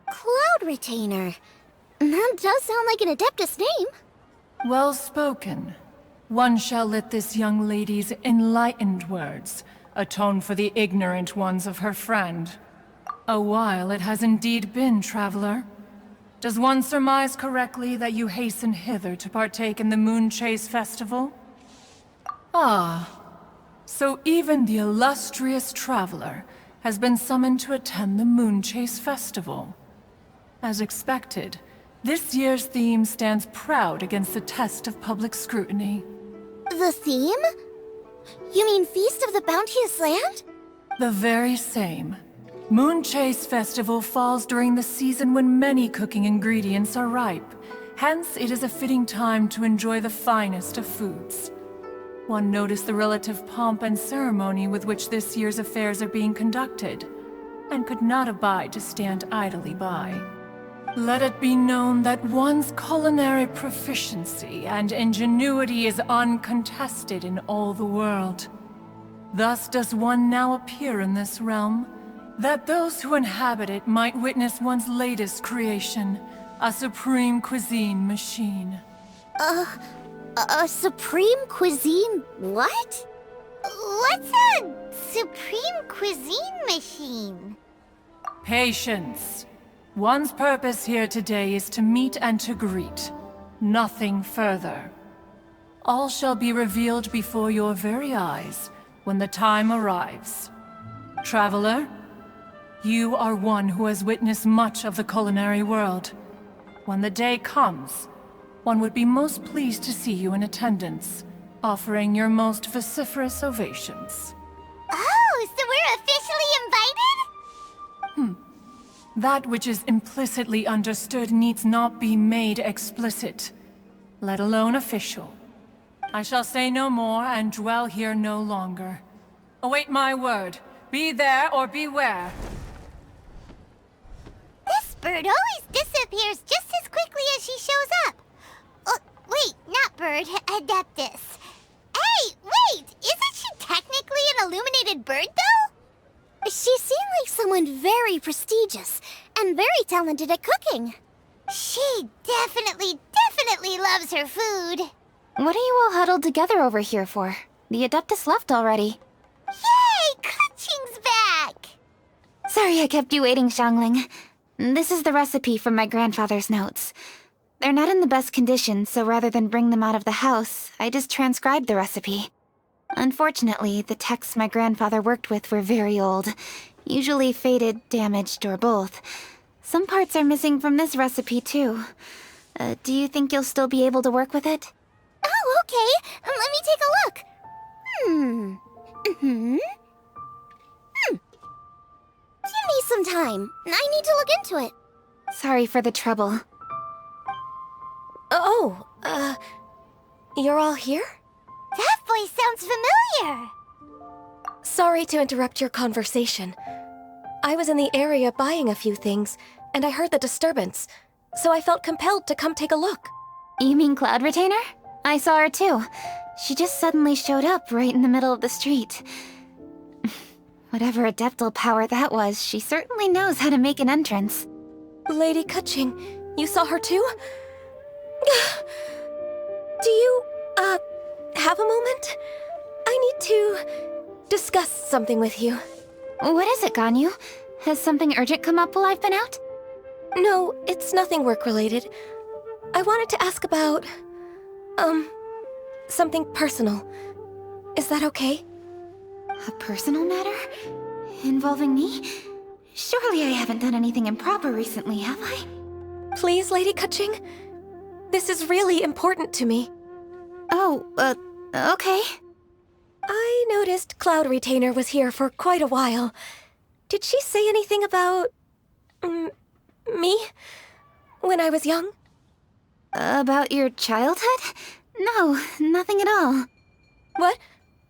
Cloud Retainer? That does sound like an Adeptus name. Well spoken. One shall let this young lady's enlightened words atone for the ignorant ones of her friend. A while it has indeed been, traveler. Does one surmise correctly that you hasten hither to partake in the Moon Chase Festival? Ah, so even the illustrious traveler has been summoned to attend the Moon Chase Festival. As expected, this year's theme stands proud against the test of public scrutiny. The theme? You mean Feast of the Bounteous Land? The very same. Moon Chase Festival falls during the season when many cooking ingredients are ripe. Hence, it is a fitting time to enjoy the finest of foods. One noticed the relative pomp and ceremony with which this year's affairs are being conducted, and could not abide to stand idly by. Let it be known that one's culinary proficiency and ingenuity is uncontested in all the world. Thus does one now appear in this realm, that those who inhabit it might witness one's latest creation, a supreme cuisine machine. A supreme cuisine what? What's a supreme cuisine machine? Patience. One's purpose here today is to meet and to greet. Nothing further. All shall be revealed before your very eyes when the time arrives. Traveler, you are one who has witnessed much of the culinary world. When the day comes, one would be most pleased to see you in attendance, offering your most vociferous ovations. Oh, so we're officially invited? That which is implicitly understood needs not be made explicit, let alone official. I shall say no more and dwell here no longer. Await my word. Be there or beware. This bird always disappears just as quickly as she shows up. Wait, not bird, Adeptus. Hey, wait! Isn't she technically an illuminated bird, though? She seemed like someone very prestigious and very talented at cooking. She definitely loves her food. What are you all huddled together over here for? The Adeptus left already. Yay! Kuching's back! Sorry I kept you waiting, Xiangling. This is the recipe from my grandfather's notes. They're not in the best condition, so rather than bring them out of the house, I just transcribed the recipe. Unfortunately, the texts my grandfather worked with were very old. Usually faded, damaged, or both. Some parts are missing from this recipe, too. Do you think you'll still be able to work with it? Oh, okay. Let me take a look. Give me some time. I need to look into it. Sorry for the trouble. You're all here? That voice sounds familiar. Sorry to interrupt your conversation. I was in the area buying a few things, and I heard the disturbance, so I felt compelled to come take a look. You mean Cloud Retainer? I saw her too. She just suddenly showed up right in the middle of the street. Whatever adeptal power that was, she certainly knows how to make an entrance. Lady Kaching, you saw her too? Do you, have a moment? I need to discuss something with you. What is it, Ganyu? Has something urgent come up while I've been out? No, it's nothing work-related. I wanted to ask about, something personal. Is that okay? A personal matter? Involving me? Surely I haven't done anything improper recently, have I? Please, Lady Kaching. This is really important to me. Oh, okay. I noticed Cloud Retainer was here for quite a while. Did she say anything about... me? When I was young? About your childhood? No, nothing at all. What?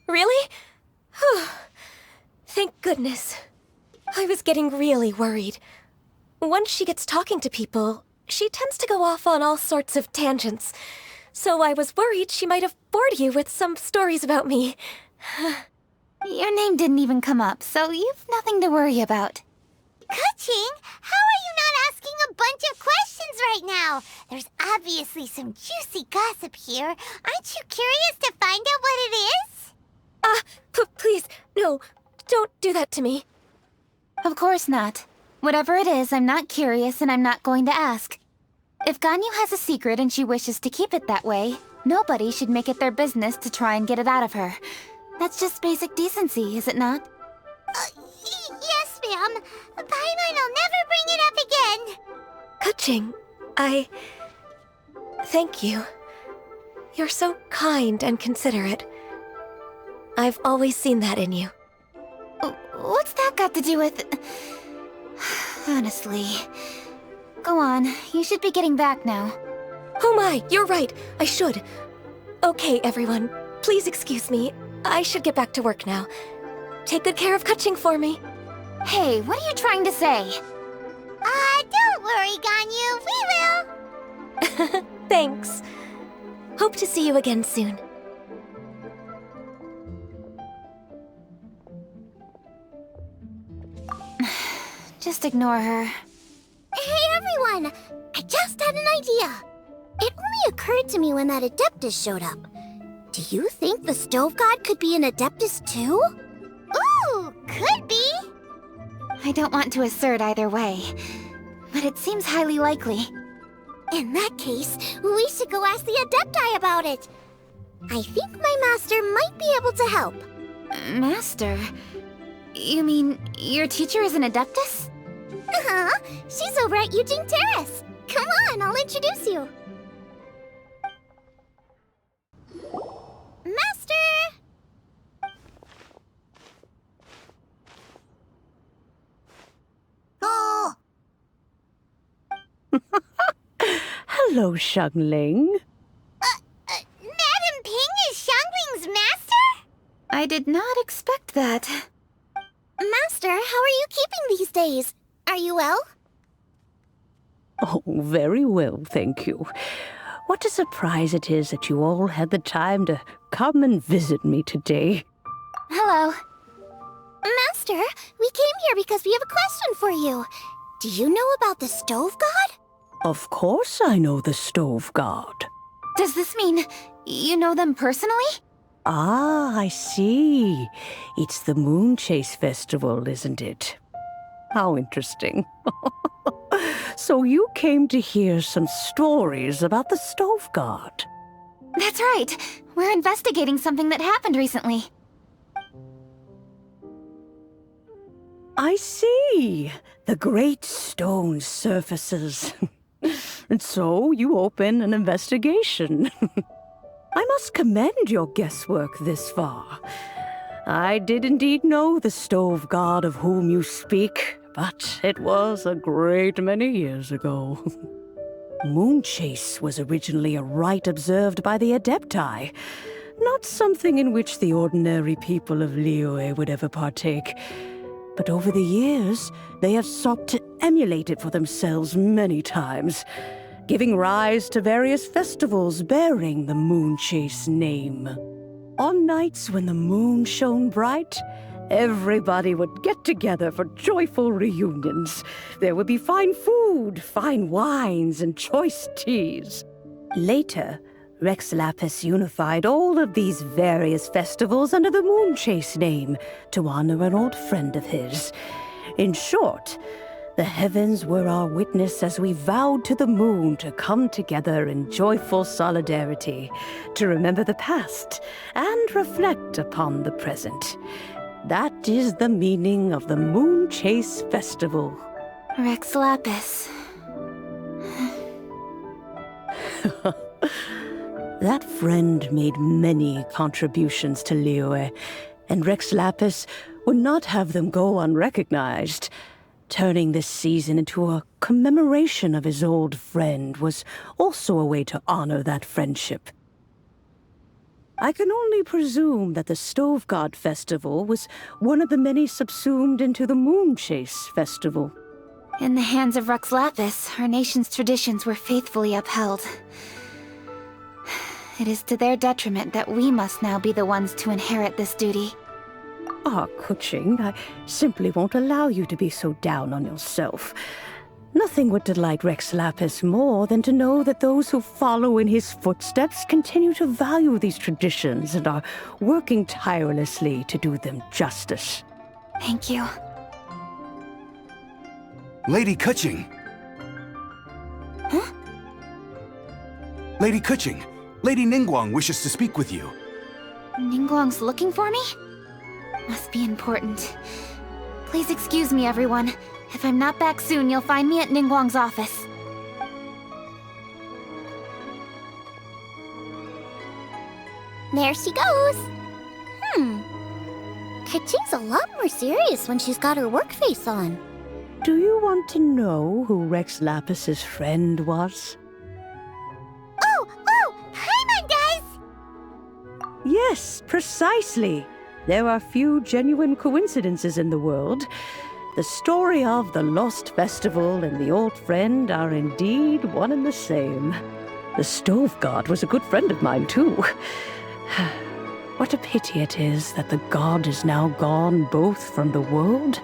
Really? Whew. Thank goodness. I was getting really worried. Once she gets talking to people, she tends to go off on all sorts of tangents. So I was worried she might have bored you with some stories about me. Your name didn't even come up, so you've nothing to worry about. Kaching, how are you not asking a bunch of questions right now? There's obviously some juicy gossip here. Aren't you curious to find out what it is? Please, no, don't do that to me. Of course not. Whatever it is, I'm not curious and I'm not going to ask. If Ganyu has a secret and she wishes to keep it that way, nobody should make it their business to try and get it out of her. That's just basic decency, is it not? Yes, ma'am. Paimon will never bring it up again. Kaching, thank you. You're so kind and considerate. I've always seen that in you. What's that got to do with... Honestly. Go on, you should be getting back now. Oh my, you're right, I should. Okay, everyone, please excuse me. I should get back to work now. Take good care of Kaching for me. Hey, what are you trying to say? Don't worry, Ganyu, we will. Thanks. Hope to see you again soon. Just ignore her. Hey everyone! I just had an idea! It only occurred to me when that Adeptus showed up. Do you think the Stove God could be an Adeptus too? Ooh, could be. I don't want to assert either way, but it seems highly likely. In that case, we should go ask the Adepti about it. I think my master might be able to help. Master? You mean your teacher is an Adeptus? Uh-huh. She's over at Eugene Terrace. Come on, I'll introduce you. Master! Oh! Hello, Xiangling. Madam Ping is Xiangling's master? I did not expect that. Master, how are you keeping these days? Are you well? Oh, very well, thank you. What a surprise it is that you all had the time to come and visit me today. Hello. Master, we came here because we have a question for you. Do you know about the Stove God? Of course I know the Stove God. Does this mean you know them personally? Ah, I see. It's the Moon Chase Festival, isn't it? How interesting. So you came to hear some stories about the Stove God. That's right. We're investigating something that happened recently. I see. The great stone surfaces. And so you open an investigation. I must commend your guesswork this far. I did indeed know the Stove God of whom you speak, but it was a great many years ago. Moon Chase was originally a rite observed by the Adepti. Not something in which the ordinary people of Liyue would ever partake. But over the years, they have sought to emulate it for themselves many times, giving rise to various festivals bearing the Moonchase name. On nights when the moon shone bright, everybody would get together for joyful reunions. There would be fine food, fine wines, and choice teas. Later, Rex Lapis unified all of these various festivals under the Moonchase name to honor an old friend of his. In short, the heavens were our witness as we vowed to the moon to come together in joyful solidarity, to remember the past and reflect upon the present. That is the meaning of the Moonchase Festival. Rex Lapis. That friend made many contributions to Liyue, and Rex Lapis would not have them go unrecognized. Turning this season into a commemoration of his old friend was also a way to honor that friendship. I can only presume that the Stove God Festival was one of the many subsumed into the Moonchase Festival. In the hands of Rex Lapis, our nation's traditions were faithfully upheld. It is to their detriment that we must now be the ones to inherit this duty. Ah, Kuching, I simply won't allow you to be so down on yourself. Nothing would delight Rex Lapis more than to know that those who follow in his footsteps continue to value these traditions and are working tirelessly to do them justice. Thank you. Lady Kuching! Huh? Lady Kuching, Lady Ningguang wishes to speak with you. Ningguang's looking for me? Must be important. Please excuse me, everyone. If I'm not back soon, you'll find me at Ningguang's office. There she goes. Kuching's a lot more serious when she's got her work face on. Do you want to know who Rex Lapis's friend was? Oh! Paimon does! Yes, precisely. There are few genuine coincidences in the world. The story of the Lost Festival and the old friend are indeed one and the same. The Stove God was a good friend of mine, too. What a pity it is that the god is now gone both from the world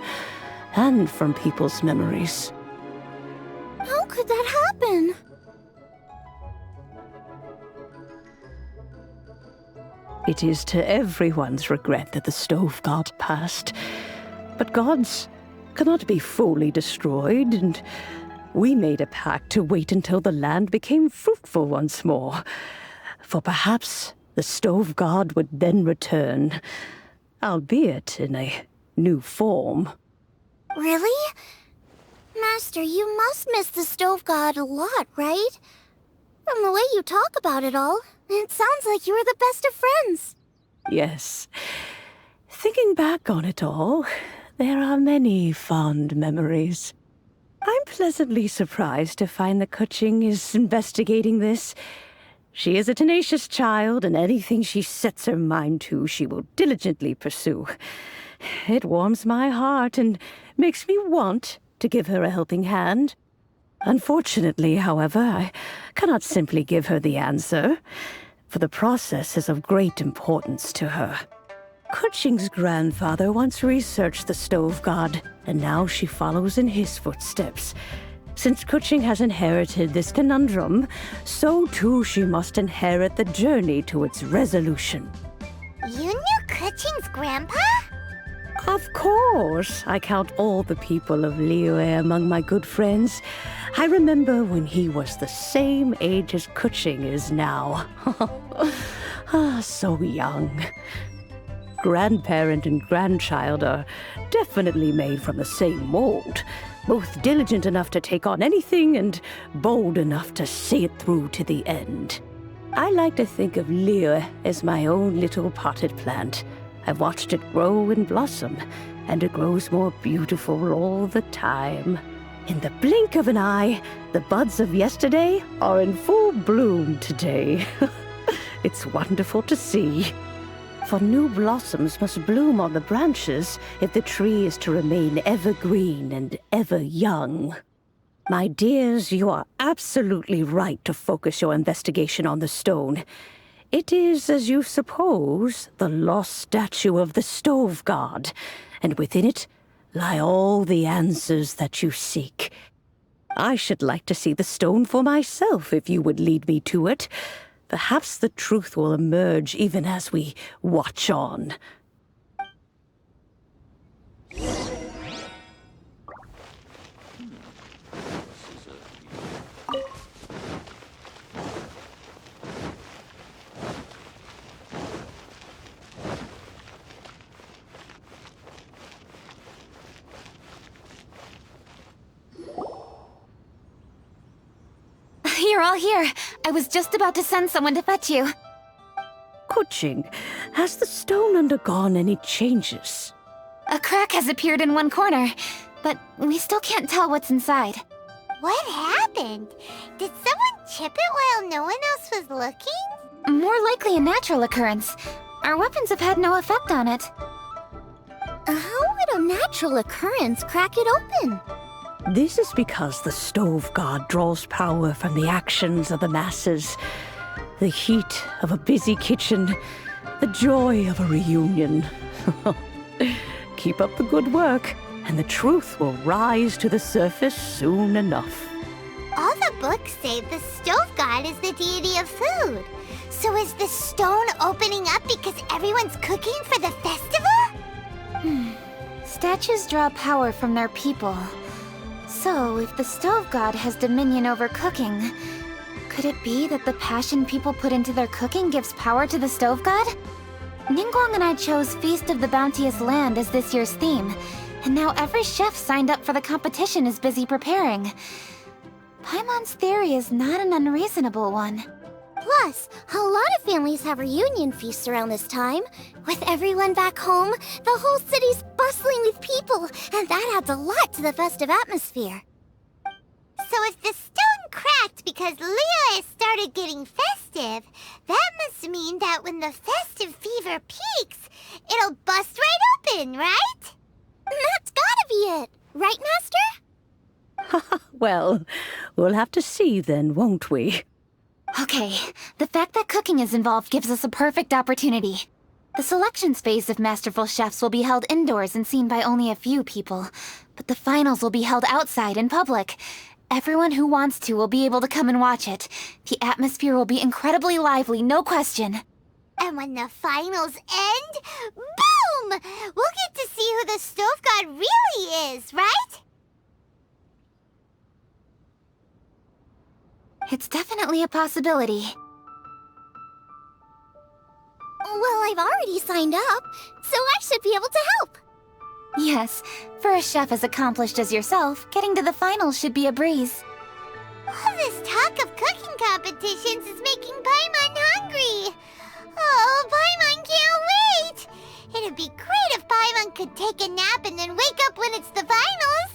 and from people's memories. How could that happen? It is to everyone's regret that the Stove God passed. But gods cannot be fully destroyed, and we made a pact to wait until the land became fruitful once more. For perhaps the Stove God would then return, albeit in a new form. Really? Master, you must miss the Stove God a lot, right? From the way you talk about it all, it sounds like you were the best of friends. Yes. Thinking back on it all, there are many fond memories. I'm pleasantly surprised to find that Kuching is investigating this. She is a tenacious child, and anything she sets her mind to, she will diligently pursue. It warms my heart and makes me want to give her a helping hand. Unfortunately, however, I cannot simply give her the answer, for the process is of great importance to her. Kuching's grandfather once researched the Stove God, and now she follows in his footsteps. Since Kuching has inherited this conundrum, so too she must inherit the journey to its resolution. You knew Kuching's grandpa? Of course. I count all the people of Liyue among my good friends. I remember when he was the same age as Kuching is now. So young. Grandparent and grandchild are definitely made from the same mold. Both diligent enough to take on anything and bold enough to see it through to the end. I like to think of Liyue as my own little potted plant. I've watched it grow and blossom, and it grows more beautiful all the time. In the blink of an eye, the buds of yesterday are in full bloom today. It's wonderful to see. For new blossoms must bloom on the branches if the tree is to remain evergreen and ever young. My dears, you are absolutely right to focus your investigation on the stone. It is, as you suppose, the lost statue of the Stove God, and within it lie all the answers that you seek. I should like to see the stone for myself if you would lead me to it. Perhaps the truth will emerge even as we watch on. You're all here. I was just about to send someone to fetch you. Kuching, has the stone undergone any changes? A crack has appeared in one corner, but we still can't tell what's inside. What happened? Did someone chip it while no one else was looking? More likely a natural occurrence. Our weapons have had no effect on it. How would a natural occurrence crack it open? This is because the Stove God draws power from the actions of the masses, the heat of a busy kitchen, the joy of a reunion. Keep up the good work, and the truth will rise to the surface soon enough. All the books say the Stove God is the deity of food. So is the stone opening up because everyone's cooking for the festival? Statues draw power from their people. So, if the Stove God has dominion over cooking, could it be that the passion people put into their cooking gives power to the Stove God? Ningguang and I chose Feast of the Bounteous Land as this year's theme, and now every chef signed up for the competition is busy preparing. Paimon's theory is not an unreasonable one. Plus, a lot of families have reunion feasts around this time. With everyone back home, the whole city's bustling with people, and that adds a lot to the festive atmosphere. So if the stone cracked because Liyue started getting festive, that must mean that when the festive fever peaks, it'll bust right open, right? That's gotta be it, right, Master? Well, we'll have to see then, won't we? Okay, the fact that cooking is involved gives us a perfect opportunity. The selections phase of Masterful Chefs will be held indoors and seen by only a few people, but the finals will be held outside in public. Everyone who wants to will be able to come and watch it. The atmosphere will be incredibly lively, no question. And when the finals end, boom! We'll get to see who the Stove God really is, right? It's definitely a possibility. Well, I've already signed up, so I should be able to help. Yes, for a chef as accomplished as yourself, getting to the finals should be a breeze. All this talk of cooking competitions is making Paimon hungry. Oh, Paimon can't wait! It'd be great if Paimon could take a nap and then wake up when it's the finals.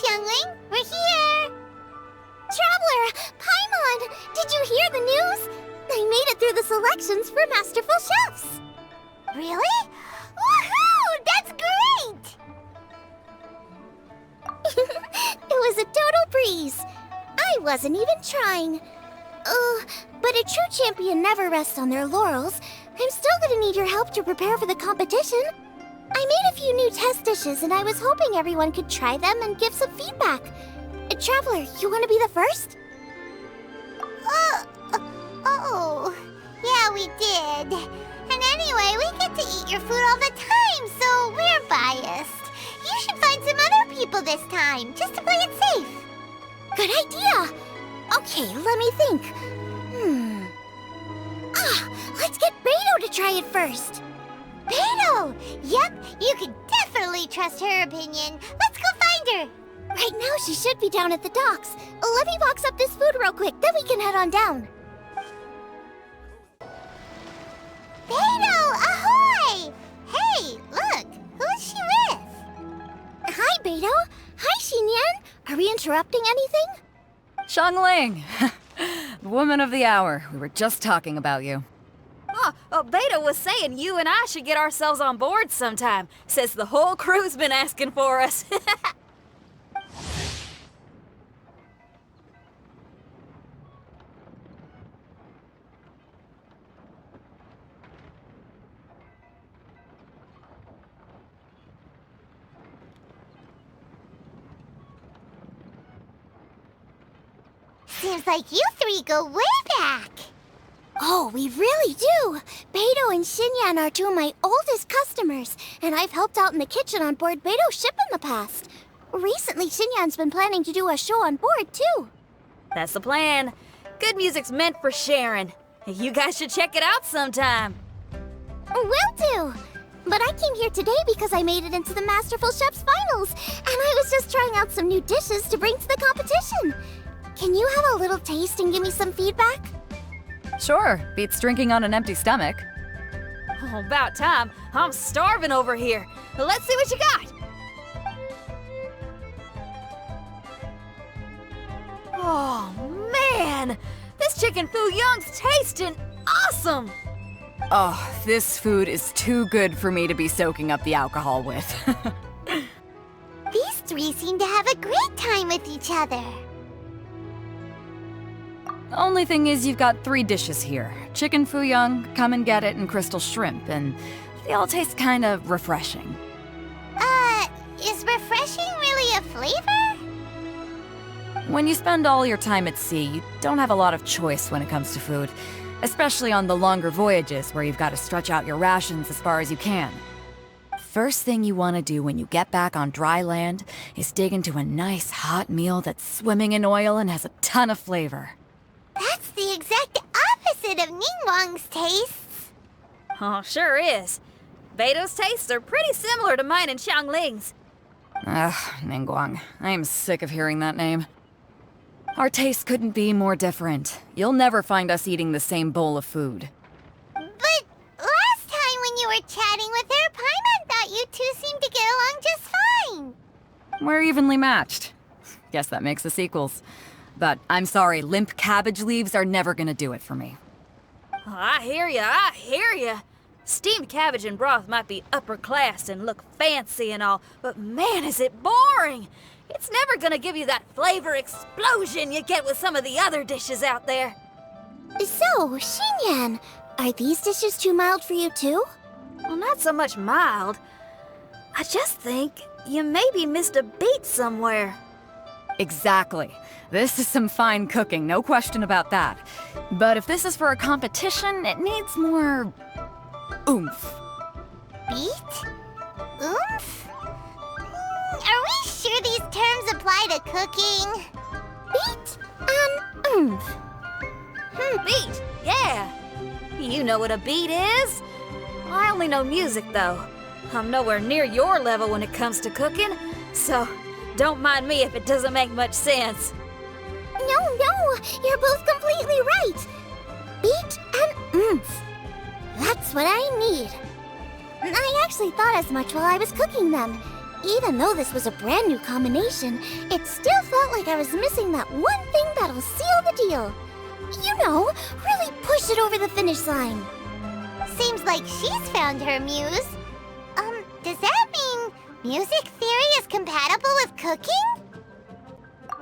Youngling, we're here! Traveler! Paimon! Did you hear the news? I made it through the selections for Masterful Chefs! Really? Woohoo! That's great! It was a total breeze. I wasn't even trying. But a true champion never rests on their laurels. I'm still gonna need your help to prepare for the competition. I made a few new test dishes, and I was hoping everyone could try them and give some feedback. Traveler, you want to be the first? Oh, yeah, we did. And anyway, we get to eat your food all the time, so we're biased. You should find some other people this time, just to play it safe. Good idea. Okay, let me think. Let's get Beidou to try it first. Beidou! Yep, you can definitely trust her opinion. Let's go find her. Right now, she should be down at the docks. Let me box up this food real quick, then we can head on down. Beidou, ahoy! Beidou! Hi, Xinyan! Are we interrupting anything? Xiangling! The woman of the hour. We were just talking about you. Beidou was saying you and I should get ourselves on board sometime. Says the whole crew's been asking for us. Seems like you three go way back. Oh, we really do! Beidou and Xinyan are two of my oldest customers, and I've helped out in the kitchen on board Beidou's ship in the past. Recently, Xinyan's been planning to do a show on board, too. That's the plan. Good music's meant for sharing. You guys should check it out sometime. Will do! But I came here today because I made it into the Masterful Chef's finals, and I was just trying out some new dishes to bring to the competition. Can you have a little taste and give me some feedback? Sure, beats drinking on an empty stomach. Oh, about time. I'm starving over here. Let's see what you got. Oh, man! This chicken fuyong's tasting awesome! Oh, this food is too good for me to be soaking up the alcohol with. These three seem to have a great time with each other. The only thing is you've got 3 dishes here. Chicken fuyong, come and get it, and crystal shrimp, and they all taste kind of refreshing. Is refreshing really a flavor? When you spend all your time at sea, you don't have a lot of choice when it comes to food, especially on the longer voyages where you've got to stretch out your rations as far as you can. First thing you want to do when you get back on dry land is dig into a nice hot meal that's swimming in oil and has a ton of flavor. That's the exact opposite of Ningguang's tastes. Oh, sure is. Beidou's tastes are pretty similar to mine and Xiangling's. Ugh, Ningguang. I am sick of hearing that name. Our tastes couldn't be more different. You'll never find us eating the same bowl of food. But last time when you were chatting with her, Paimon thought you two seemed to get along just fine. We're evenly matched. Guess that makes us equals. But I'm sorry, limp cabbage leaves are never gonna do it for me. Oh, I hear ya. Steamed cabbage and broth might be upper class and look fancy and all, but man, is it boring! It's never gonna give you that flavor explosion you get with some of the other dishes out there. So, Xinyan, are these dishes too mild for you too? Well, not so much mild. I just think you maybe missed a beat somewhere. Exactly. This is some fine cooking, no question about that. But if this is for a competition, it needs more oomph. Beat? Oomph? Are we sure these terms apply to cooking? Beat and oomph. Beat, yeah. You know what a beat is? I only know music, though. I'm nowhere near your level when it comes to cooking, so don't mind me if it doesn't make much sense. No, you're both completely right. Beat and oomph. That's what I need. I actually thought as much while I was cooking them. Even though this was a brand new combination, it still felt like I was missing that one thing that'll seal the deal. You know, really push it over the finish line. Seems like she's found her muse. Does that mean music theory is compatible with cooking?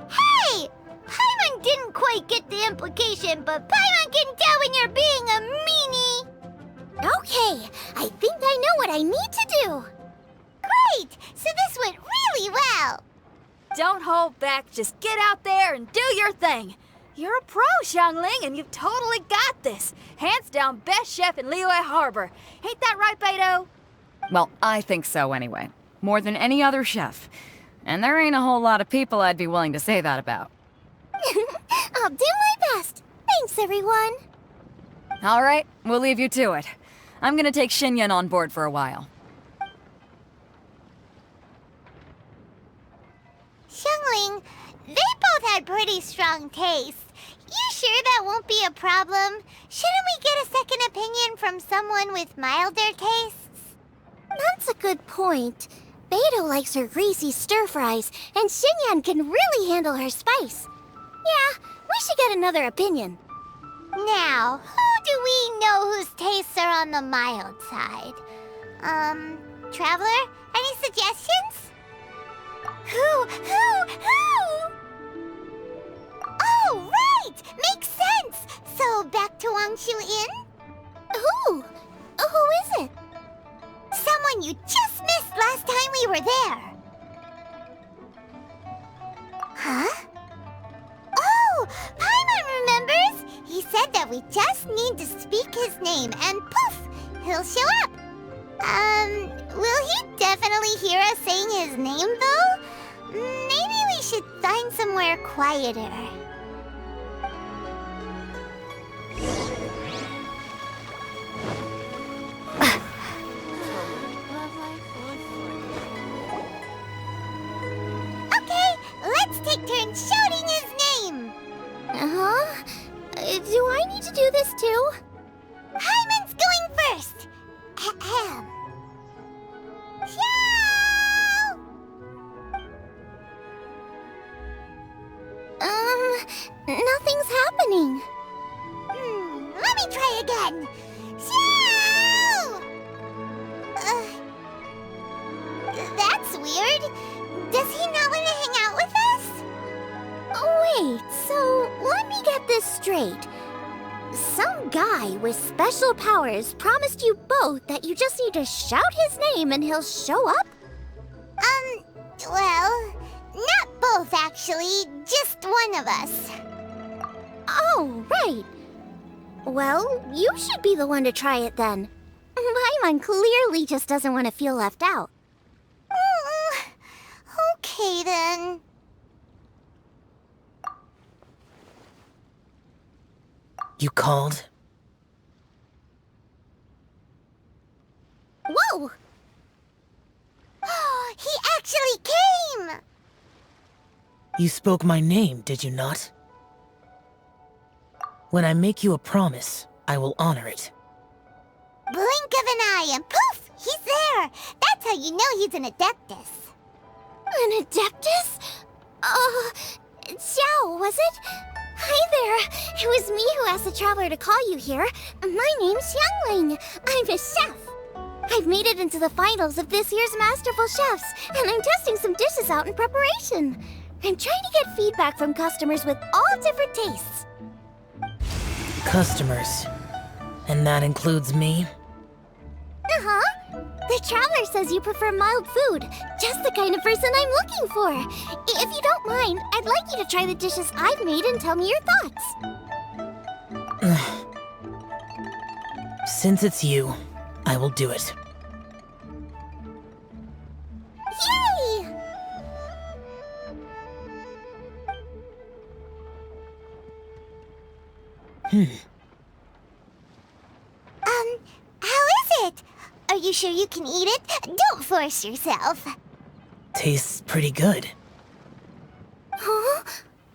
Hey! Paimon didn't quite get the implication, but Paimon can tell when you're being a meanie. Okay, I think I know what I need to do. Great! So this went really well. Don't hold back, just get out there and do your thing. You're a pro, Xiangling, and you've totally got this. Hands down best chef in Liyue Harbor. Ain't that right, Beidou? Well, I think so anyway. More than any other chef. And there ain't a whole lot of people I'd be willing to say that about. I'll do my best. Thanks, everyone. All right, we'll leave you to it. I'm gonna take Xinyan on board for a while. Xiangling, they both had pretty strong tastes. You sure that won't be a problem? Shouldn't we get a second opinion from someone with milder tastes? That's a good point. Beidou likes her greasy stir-fries, and Xinyan can really handle her spice. Yeah, we should get another opinion. Now, who do we know whose tastes are on the mild side? Traveler? Any suggestions? Who? Oh, right! Makes sense! So, back to Wangshu Inn? Who? Who is it? Someone you just missed last time we were there. Huh? Oh, Paimon remembers! He said that we just need to speak his name and poof, he'll show up. Will he definitely hear us saying his name though? Maybe we should find somewhere quieter. Okay, let's take turns shouting his name. Uh-huh. Do I need to do this too? Hyman's going first. Ahem. Xiao! Nothing's happening. Let me try again. Xiao! That's weird. Does he not want to hang out with us? Wait, so let me get this straight. Some guy with special powers promised you both that you just need to shout his name and he'll show up? Well, not both actually, just one of us. Oh, right. Well, you should be the one to try it then. Paimon clearly just doesn't want to feel left out. Okay then. You called? Whoa! He actually came! You spoke my name, did you not? When I make you a promise, I will honor it. Blink of an eye and poof! He's there! That's how you know he's an Adeptus. An Adeptus? Xiao, was it? Hi there. It was me who asked the traveler to call you here. My name's Xiangling. I'm a chef. I've made it into the finals of this year's Masterful Chefs, and I'm testing some dishes out in preparation. I'm trying to get feedback from customers with all different tastes. Customers. And that includes me? Uh-huh. The traveler says you prefer mild food. Just the kind of person I'm looking for. If you don't mind, I'd like you to try the dishes I've made and tell me your thoughts. Since it's you, I will do it. Yay! How is it? Are you sure you can eat it? Don't force yourself. Tastes pretty good. Huh?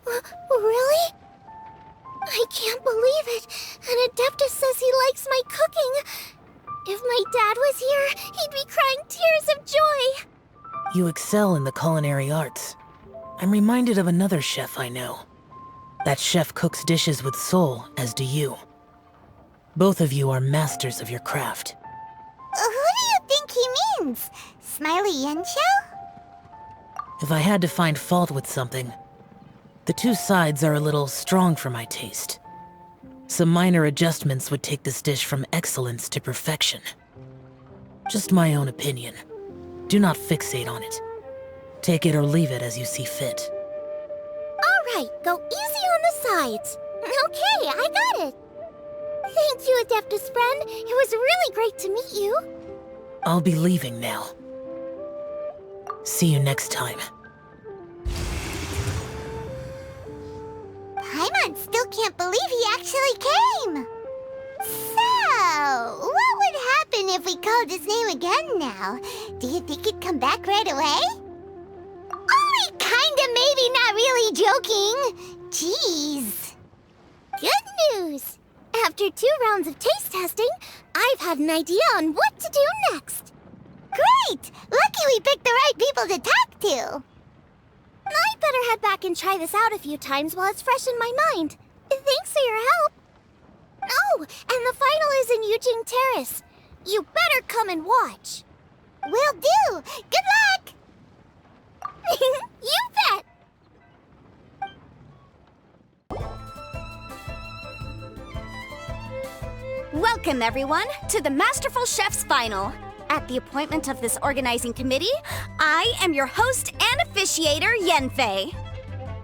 Really? I can't believe it. An Adeptus says he likes my cooking. If my dad was here, he'd be crying tears of joy. You excel in the culinary arts. I'm reminded of another chef I know. That chef cooks dishes with soul, as do you. Both of you are masters of your craft. Who do you think he means? Smiley Yanqiao? If I had to find fault with something, the two sides are a little strong for my taste. Some minor adjustments would take this dish from excellence to perfection. Just my own opinion. Do not fixate on it. Take it or leave it as you see fit. All right, go easy on the sides. Okay, I got it. Thank you, Adeptus friend. It was really great to meet you. I'll be leaving now. See you next time. Paimon still can't believe he actually came. So, what would happen if we called his name again now? Do you think he'd come back right away? Only kinda, maybe, not really joking. Jeez. Good news. After 2 rounds of taste testing, I've had an idea on what to do next. Great! Great! Lucky we picked the right people to talk to. I'd better head back and try this out a few times while it's fresh in my mind. Thanks for your help. Oh, and the final is in Yujing Terrace. You better come and watch. Will do. Good luck! You bet! Welcome, everyone, to the Masterful Chef's Final. At the appointment of this organizing committee, I am your host and officiator, Yanfei.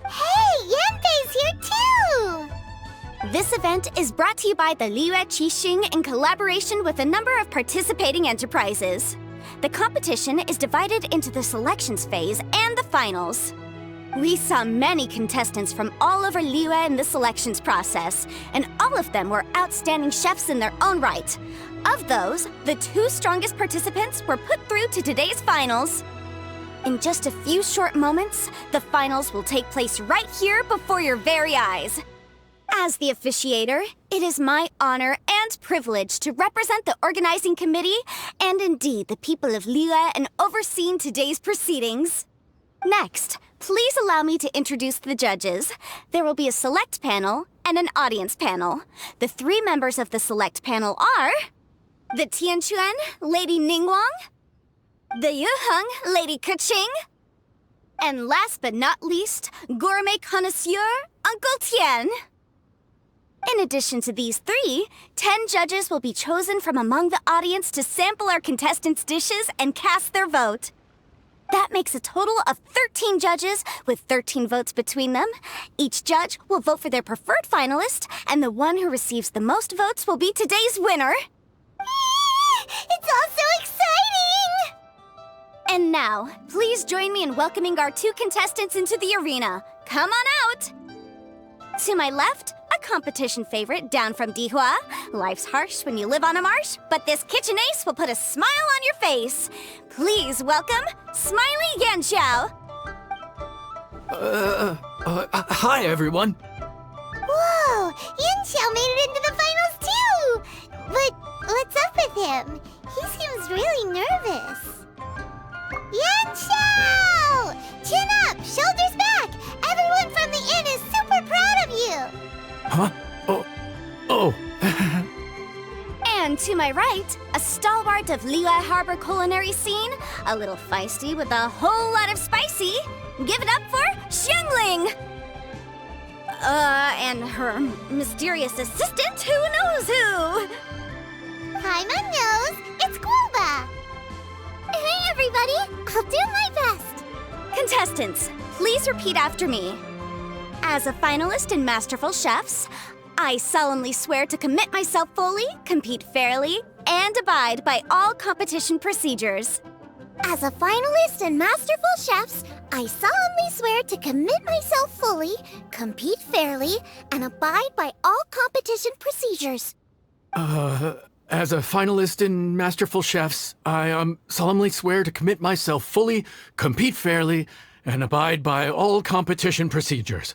Hey, Yanfei's here too! This event is brought to you by the Liyue Qixing in collaboration with a number of participating enterprises. The competition is divided into the selections phase and the finals. We saw many contestants from all over Liyue in the selections process, and all of them were outstanding chefs in their own right. Of those, the 2 strongest participants were put through to today's finals. In just a few short moments, the finals will take place right here before your very eyes. As the officiator, it is my honor and privilege to represent the organizing committee and indeed the people of Liyue in overseeing today's proceedings. Next, please allow me to introduce the judges. There will be a select panel and an audience panel. The 3 members of the select panel are the Tianquan, Lady Ningguang, the Yuheng, Lady Keqing, and last but not least, gourmet connoisseur, Uncle Tian. In addition to these 3, 10 judges will be chosen from among the audience to sample our contestants' dishes and cast their vote. That makes a total of 13 judges with 13 votes between them. Each judge will vote for their preferred finalist, and the one who receives the most votes will be today's winner. It's all so exciting! And now, please join me in welcoming our 2 contestants into the arena. Come on out! To my left, a competition favorite down from Dihua. Life's harsh when you live on a marsh, but this kitchen ace will put a smile on your face. Please welcome Smiley Yanxiao. Hi, everyone. Whoa! Yanxiao made it into the finals too! But what's up with him? He seems really nervous. Yanxiao! Chin up! Shoulders back! Everyone from the inn is super proud of you! Huh? Oh. And to my right, a stalwart of Liyue Harbor culinary scene, a little feisty with a whole lot of spicy. Give it up for Xiangling! And her mysterious assistant, who knows who? Paimon knows, it's Guoba! Hey everybody, I'll do my best! Contestants, please repeat after me. As a finalist in Masterful Chefs, I solemnly swear to commit myself fully, compete fairly, and abide by all competition procedures. As a finalist in Masterful Chefs, I solemnly swear to commit myself fully, compete fairly, and abide by all competition procedures. As a finalist in Masterful Chefs, I solemnly swear to commit myself fully, compete fairly, and abide by all competition procedures.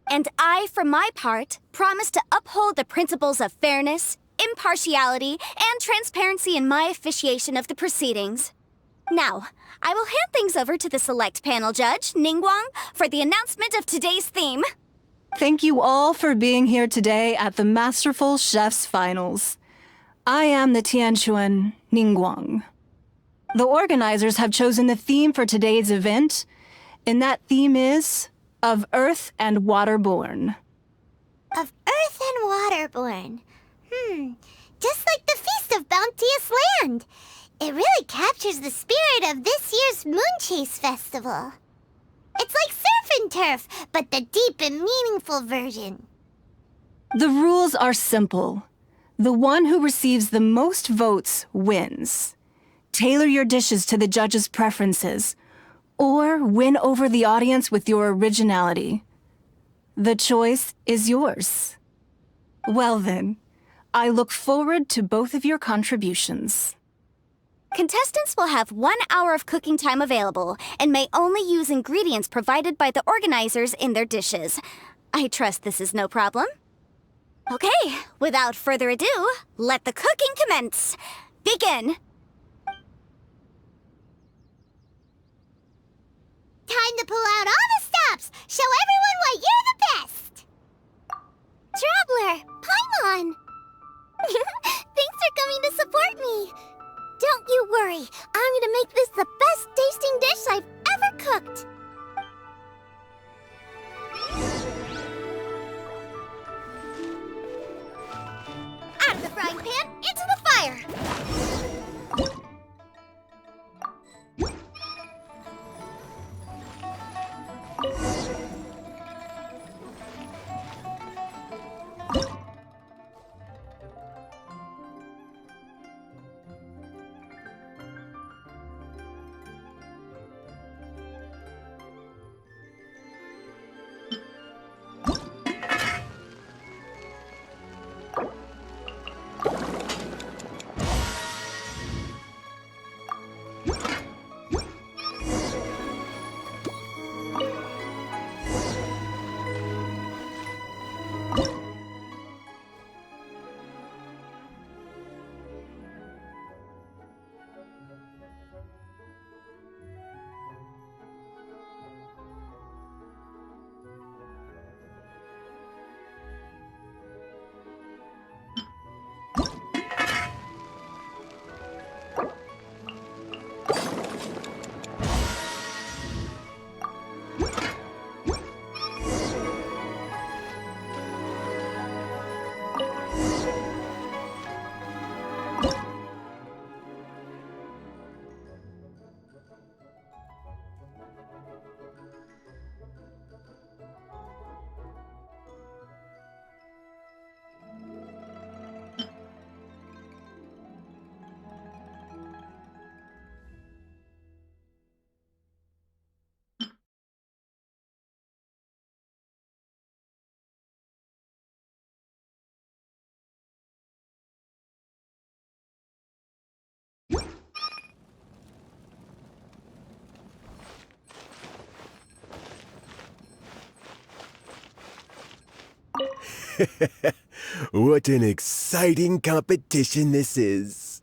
And I, for my part, promise to uphold the principles of fairness, impartiality, and transparency in my officiation of the proceedings. Now, I will hand things over to the select panel judge, Ningguang, for the announcement of today's theme. Thank you all for being here today at the Masterful Chef's Finals. I am the Tianquan, Ningguang. The organizers have chosen the theme for today's event, and that theme is Of Earth and Waterborn. Of Earth and Waterborn. Just like the Feast of Bounteous Land. It really captures the spirit of this year's Moonchase Festival. It's like surf and turf, but the deep and meaningful version. The rules are simple. The one who receives the most votes wins. Tailor your dishes to the judges' preferences, or win over the audience with your originality. The choice is yours. Well then, I look forward to both of your contributions. Contestants will have 1 hour of cooking time available and may only use ingredients provided by the organizers in their dishes. I trust this is no problem. Okay, without further ado, let the cooking commence. Begin! Time to pull out all the stops! Show everyone why you're the best! Traveler, Paimon! Thanks for coming to support me. Don't you worry, I'm gonna make this the best tasting dish I've ever cooked. Out of the frying pan, into the fire! What an exciting competition this is.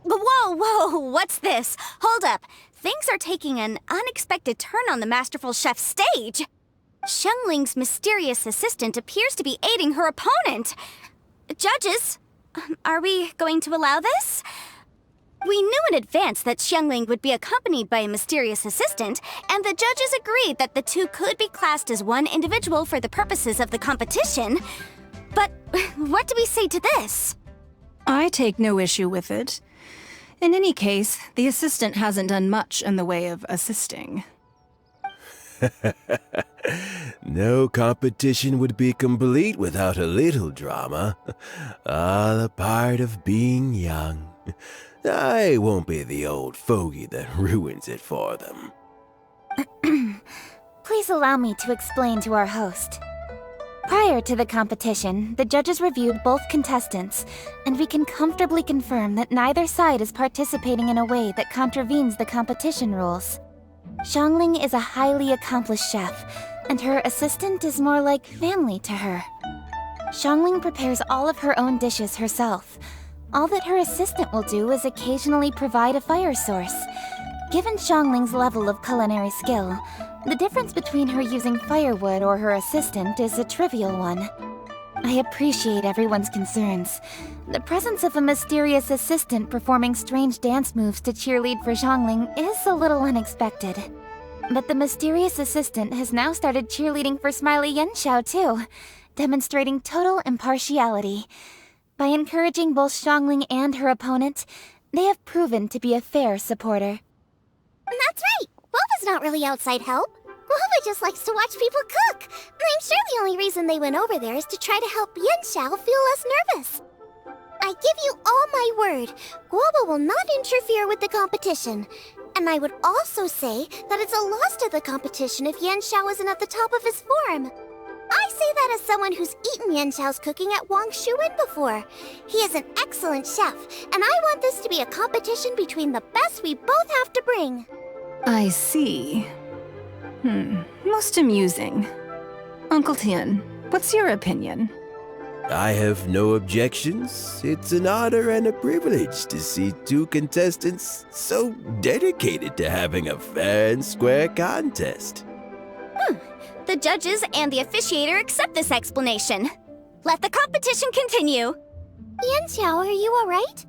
Whoa, what's this? Hold up. Things are taking an unexpected turn on the Masterful Chef's stage. Xiangling's mysterious assistant appears to be aiding her opponent. Judges, are we going to allow this? We knew in advance that Xiangling would be accompanied by a mysterious assistant, and the judges agreed that the two could be classed as one individual for the purposes of the competition. But what do we say to this? I take no issue with it. In any case, the assistant hasn't done much in the way of assisting. No competition would be complete without a little drama. All a part of being young. I won't be the old fogey that ruins it for them. Please allow me to explain to our host. Prior to the competition, the judges reviewed both contestants, and we can comfortably confirm that neither side is participating in a way that contravenes the competition rules. Xiangling is a highly accomplished chef, and her assistant is more like family to her. Xiangling prepares all of her own dishes herself. All that her assistant will do is occasionally provide a fire source. Given Xiangling's level of culinary skill, the difference between her using firewood or her assistant is a trivial one. I appreciate everyone's concerns. The presence of a mysterious assistant performing strange dance moves to cheerlead for Xiangling is a little unexpected. But the mysterious assistant has now started cheerleading for Smiley Yanxiao too, demonstrating total impartiality. By encouraging both Xiangling and her opponent, they have proven to be a fair supporter. That's right! Guoba's not really outside help. Guoba just likes to watch people cook. I'm sure the only reason they went over there is to try to help Yanxiao feel less nervous. I give you all my word, Guoba will not interfere with the competition. And I would also say that it's a loss to the competition if Yanxiao isn't at the top of his form. I say that as someone who's eaten Yanxiao's cooking at Wang Shuwen before. He is an excellent chef, and I want this to be a competition between the best we both have to bring. I see. Most amusing. Uncle Tian, what's your opinion? I have no objections. It's an honor and a privilege to see two contestants so dedicated to having a fair and square contest. The judges and the officiator accept this explanation. Let the competition continue. Yanxiao, are you alright?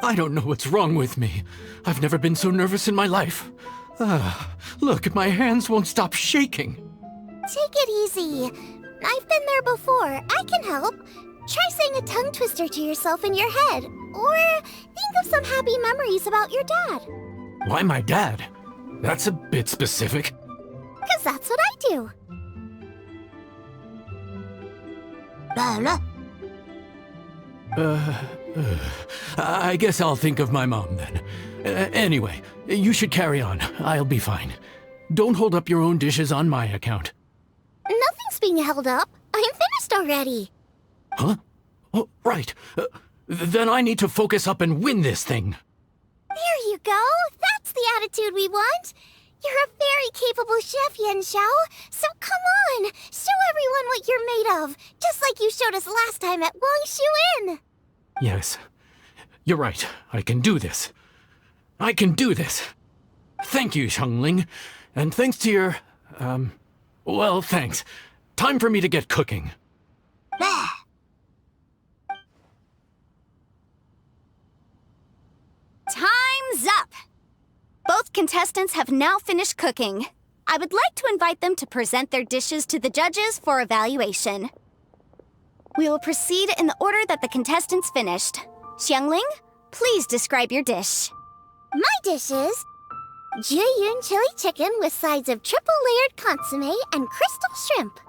I don't know what's wrong with me. I've never been so nervous in my life. Look, my hands won't stop shaking. Take it easy. I've been there before. I can help. Try saying a tongue twister to yourself in your head. Or think of some happy memories about your dad. Why my dad? That's a bit specific. 'Cause that's what I do. I guess I'll think of my mom then. Anyway, you should carry on. I'll be fine. Don't hold up your own dishes on my account. Nothing's being held up. I'm finished already. Huh? Oh, right. Then I need to focus up and win this thing. There you go. That's the attitude we want. You're a very capable chef, Yanxiao. So come on, show everyone what you're made of, just like you showed us last time at Wangshu Inn. Yes, you're right. I can do this. I can do this. Thank you, Xiangling. And thanks to your, well, thanks. Time for me to get cooking. Time's up! Both contestants have now finished cooking. I would like to invite them to present their dishes to the judges for evaluation. We will proceed in the order that the contestants finished. Xiangling, please describe your dish. My dish is Jiyun chili chicken with sides of triple-layered consommé and crystal shrimp.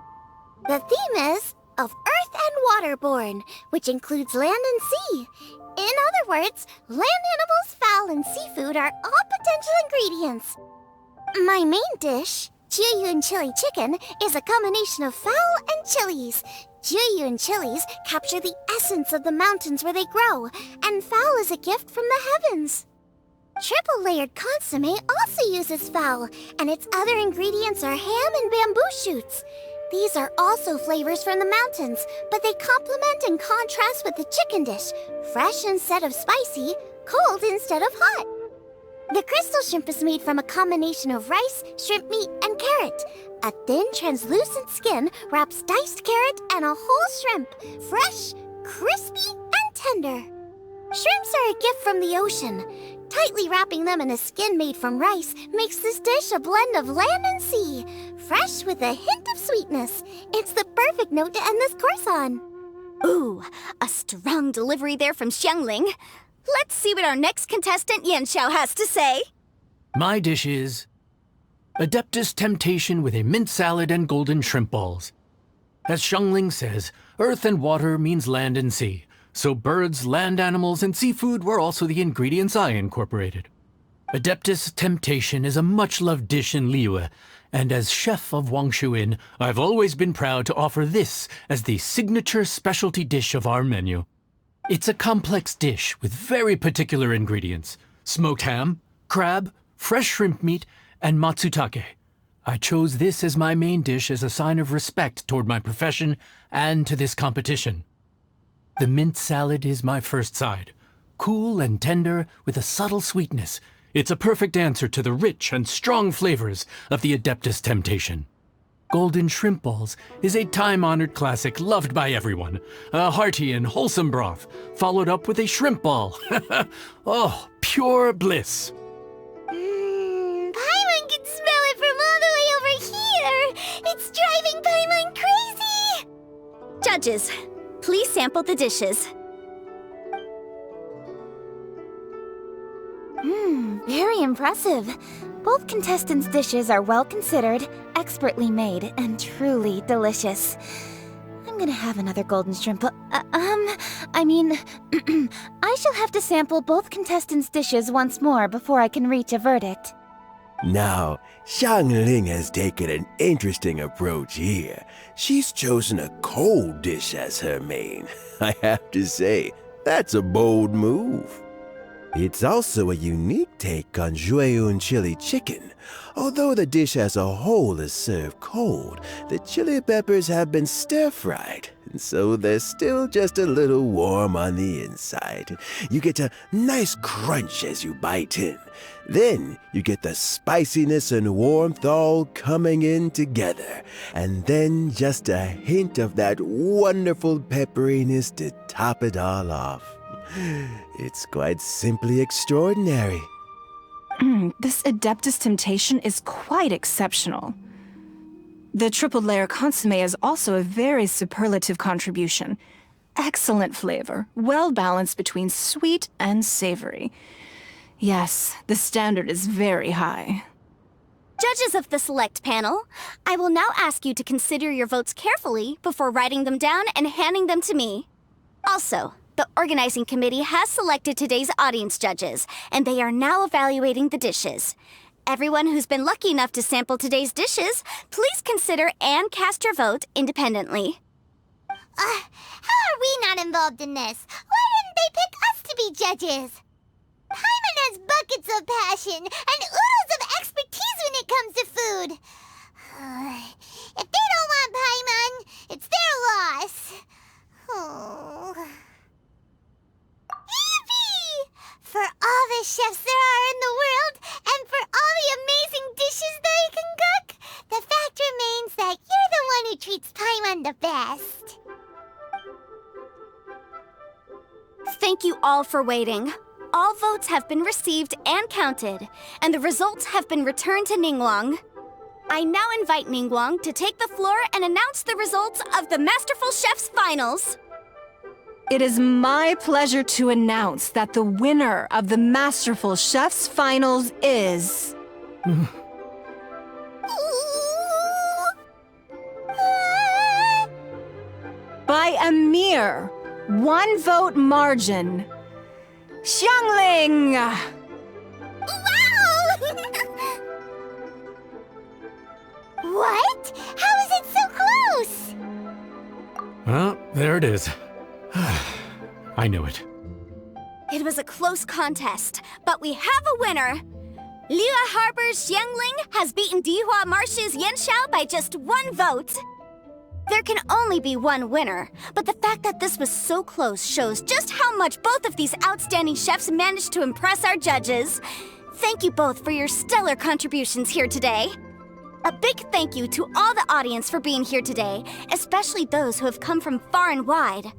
The theme is of earth and waterborne, which includes land and sea. In other words, land animals, fowl, and seafood are all potential ingredients. My main dish, Jiyun chili chicken, is a combination of fowl and chilies. Jiyun chilies capture the essence of the mountains where they grow, and fowl is a gift from the heavens. Triple-layered consommé also uses fowl, and its other ingredients are ham and bamboo shoots. These are also flavors from the mountains, but they complement and contrast with the chicken dish, fresh instead of spicy, cold instead of hot. The crystal shrimp is made from a combination of rice, shrimp meat, and carrot. A thin, translucent skin wraps diced carrot and a whole shrimp, fresh, crispy, and tender. Shrimps are a gift from the ocean. Tightly wrapping them in a skin made from rice makes this dish a blend of land and sea, fresh with a hint of sweetness. It's the perfect note to end this course on. Ooh, a strong delivery there from Xiangling. Let's see what our next contestant Yanxiao has to say. My dish is Adeptus Temptation with a mint salad and golden shrimp balls. As Xiangling says, earth and water means land and sea. So birds, land animals, and seafood were also the ingredients I incorporated. Adeptus Temptation is a much-loved dish in Liyue, and as chef of Wangshu Inn, I've always been proud to offer this as the signature specialty dish of our menu. It's a complex dish with very particular ingredients: smoked ham, crab, fresh shrimp meat, and matsutake. I chose this as my main dish as a sign of respect toward my profession and to this competition. The mint salad is my first side. Cool and tender with a subtle sweetness, it's a perfect answer to the rich and strong flavors of the Adeptus Temptation. Golden shrimp balls is a time-honored classic loved by everyone. A hearty and wholesome broth, followed up with a shrimp ball. Oh, pure bliss. Paimon can smell it from all the way over here! It's driving Paimon crazy! Judges, please sample the dishes. Very impressive. Both contestants' dishes are well considered, expertly made, and truly delicious. I'm gonna have another golden shrimp. I shall have to sample both contestants' dishes once more before I can reach a verdict. Now, Xiangling has taken an interesting approach here. She's chosen a cold dish as her main. I have to say, that's a bold move. It's also a unique take on Jueyun chili chicken. Although the dish as a whole is served cold, the chili peppers have been stir-fried. so they're still just a little warm on the inside. You get a nice crunch as you bite in. Then you get the spiciness and warmth all coming in together. And then just a hint of that wonderful pepperiness to top it all off. It's quite simply extraordinary. This Adeptus Temptation is quite exceptional. The triple layer consomme is also a very superlative contribution. Excellent flavor, well balanced between sweet and savory. Yes, the standard is very high. Judges of the select panel, I will now ask you to consider your votes carefully before writing them down and handing them to me. Also, the organizing committee has selected today's audience judges, and they are now evaluating the dishes. Everyone who's been lucky enough to sample today's dishes, please consider and cast your vote independently. How are we not involved in this? Why didn't they pick us to be judges? Paimon has buckets of passion and oodles of expertise when it comes to food. If they don't want Paimon, it's their loss. Oh. Yippee! For all the chefs there are in the world, and for all the amazing dishes they can cook, the fact remains that you're the one who treats Paimon the best. Thank you all for waiting. All votes have been received and counted, and the results have been returned to Ningguang. I now invite Ningguang to take the floor and announce the results of the Masterful Chef's Finals. It is my pleasure to announce that the winner of the Masterful Chef's Finals is... by a mere 1 vote margin, Xiangling! Wow! What? How is it so close? Well, there it is. I knew it. It was a close contest, but we have a winner. Liyue Harbor's Xiangling has beaten Dihua Marsh's Yanxiao by just 1 vote. There can only be one winner, but the fact that this was so close shows just how much both of these outstanding chefs managed to impress our judges. Thank you both for your stellar contributions here today. A big thank you to all the audience for being here today, especially those who have come from far and wide.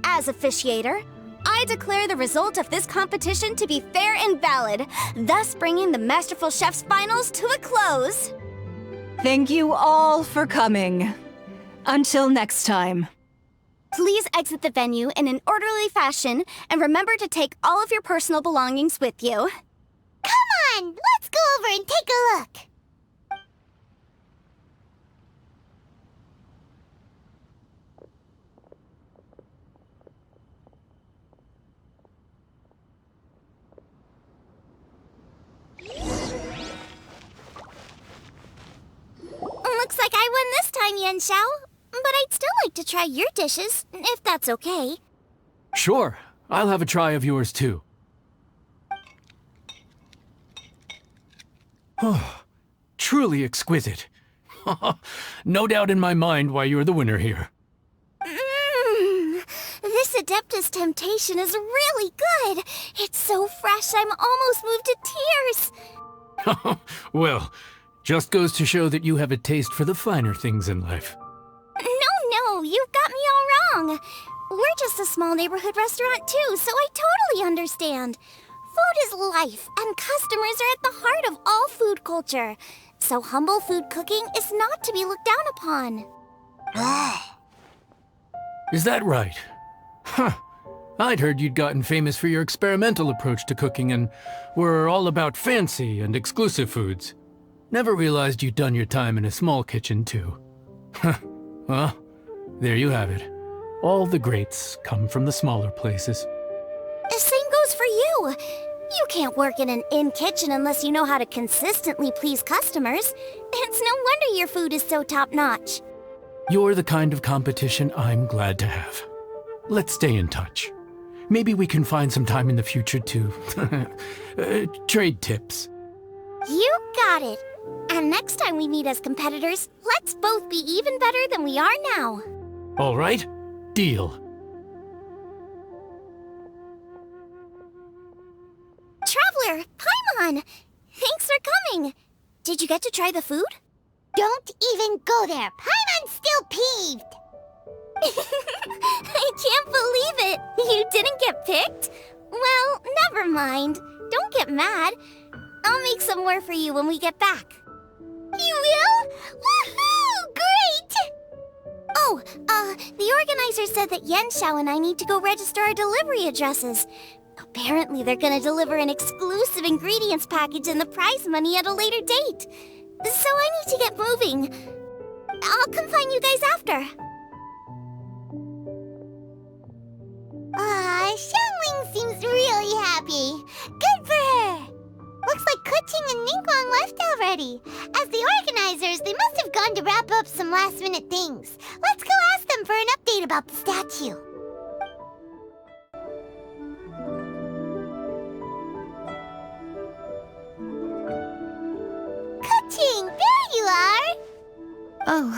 As officiator, I declare the result of this competition to be fair and valid, thus bringing the Masterful Chef's Finals to a close. Thank you all for coming. Until next time. Please exit the venue in an orderly fashion, and remember to take all of your personal belongings with you. Come on, let's go over and take a look. Looks like I won this time, Yanxiao. But I'd still like to try your dishes, if that's okay. Sure. I'll have a try of yours too. Oh, truly exquisite. No doubt in my mind why you're the winner here. This Adeptus Temptation is really good. It's so fresh, I'm almost moved to tears. Well, just goes to show that you have a taste for the finer things in life. No, you've got me all wrong. We're just a small neighborhood restaurant too, so I totally understand. Food is life, and customers are at the heart of all food culture. So humble food cooking is not to be looked down upon. Is that right? Huh. I'd heard you'd gotten famous for your experimental approach to cooking and were all about fancy and exclusive foods. Never realized you'd done your time in a small kitchen too. Well, there you have it. All the greats come from the smaller places. The same goes for you. You can't work in an inn kitchen unless you know how to consistently please customers. It's no wonder your food is so top-notch. You're the kind of competition I'm glad to have. Let's stay in touch. Maybe we can find some time in the future to trade tips. You got it. And next time we meet as competitors, let's both be even better than we are now. All right, Deal. Traveler, Paimon! Thanks for coming! Did you get to try the food? Don't even go there. Paimon's still peeved. I can't believe it! You didn't get picked? Well, never mind. Don't get mad. I'll make some more for you when we get back. You will? Woohoo! Great! Oh, the organizer said that Yenshao and I need to go register our delivery addresses. Apparently they're gonna deliver an exclusive ingredients package and the prize money at a later date. So I need to get moving. I'll come find you guys after. Xiangling seems really happy. Good for her. Looks like Kuching and Ningguang left already. As the organizers, they must have gone to wrap up some last-minute things. Let's go ask them for an update about the statue. Kuching, there you are! Oh,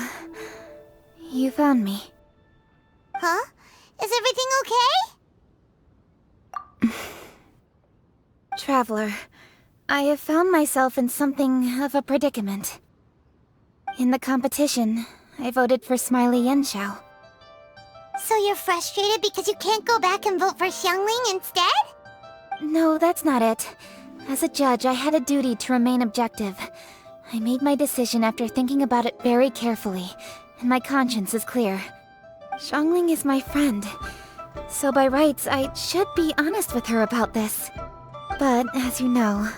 you found me. Huh? Is everything okay? Traveler, I have found myself in something of a predicament. In the competition, I voted for Smiley Yenshao. So you're frustrated because you can't go back and vote for Xiangling instead? No, that's not it. As a judge, I had a duty to remain objective. I made my decision after thinking about it very carefully, and my conscience is clear. Xiangling is my friend, so by rights, I should be honest with her about this. But, as you know,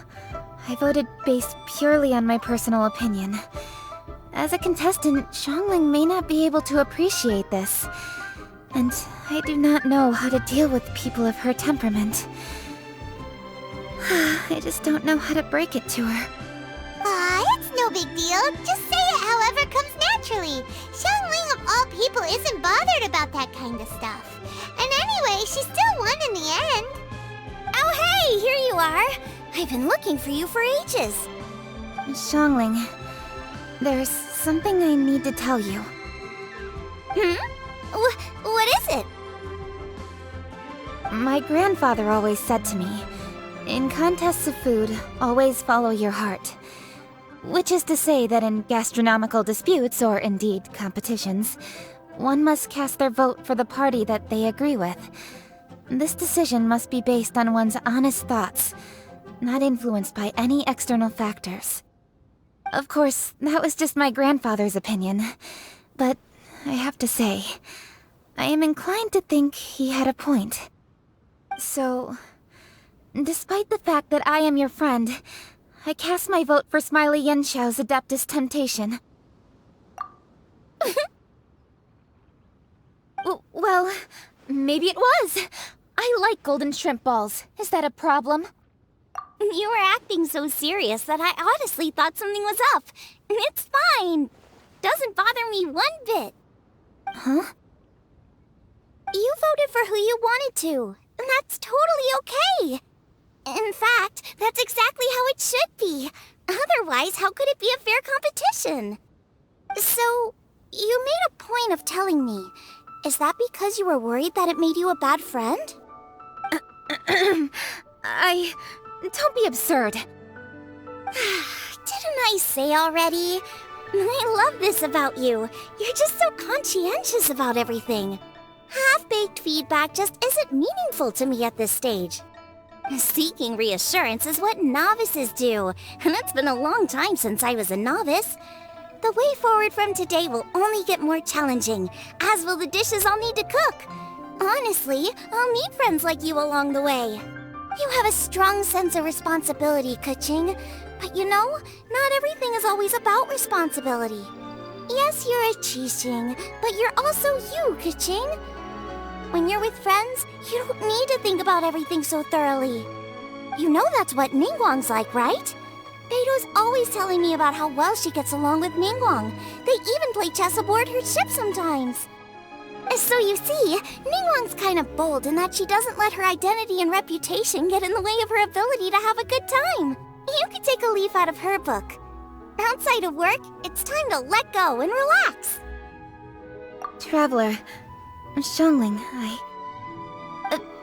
I voted based purely on my personal opinion. As a contestant, Xiangling may not be able to appreciate this, and I do not know how to deal with people of her temperament. I just don't know how to break it to her. It's no big deal. Just say it however comes naturally. Xiangling of all people isn't bothered about that kind of stuff. And anyway, she still won in the end. Oh hey, here you are. I've been looking for you for ages. Xiangling, there's something I need to tell you. What is it? My grandfather always said to me, in contests of food, always follow your heart. Which is to say that in gastronomical disputes, or indeed competitions, one must cast their vote for the party that they agree with. This decision must be based on one's honest thoughts, not influenced by any external factors. Of course, that was just my grandfather's opinion, but I have to say, I am inclined to think he had a point. So, despite the fact that I am your friend, I cast my vote for Smiley Yenshao's Adeptus Temptation. Well, maybe it was. I like golden shrimp balls. Is that a problem? You were acting so serious that I honestly thought something was up. It's fine. Doesn't bother me one bit. Huh? You voted for who you wanted to, and that's totally okay. In fact, that's exactly how it should be. Otherwise, how could it be a fair competition? So, you made a point of telling me. Is that because you were worried that it made you a bad friend? Don't be absurd. Didn't I say already? I love this about you. You're just so conscientious about everything. Half-baked feedback just isn't meaningful to me at this stage. Seeking reassurance is what novices do, and it's been a long time since I was a novice. The way forward from today will only get more challenging, as will the dishes I'll need to cook. Honestly, I'll need friends like you along the way. You have a strong sense of responsibility, Kuching. But you know, not everything is always about responsibility. Yes, you're a Qixing, but you're also you, Kuching. When you're with friends, you don't need to think about everything so thoroughly. You know that's what Ningguang's like, right? Beto's always telling me about how well she gets along with Ningguang. They even play chess aboard her ship sometimes. So you see, Ningguang's kind of bold in that she doesn't let her identity and reputation get in the way of her ability to have a good time. You could take a leaf out of her book. Outside of work, it's time to let go and relax. Traveler, Xiangling,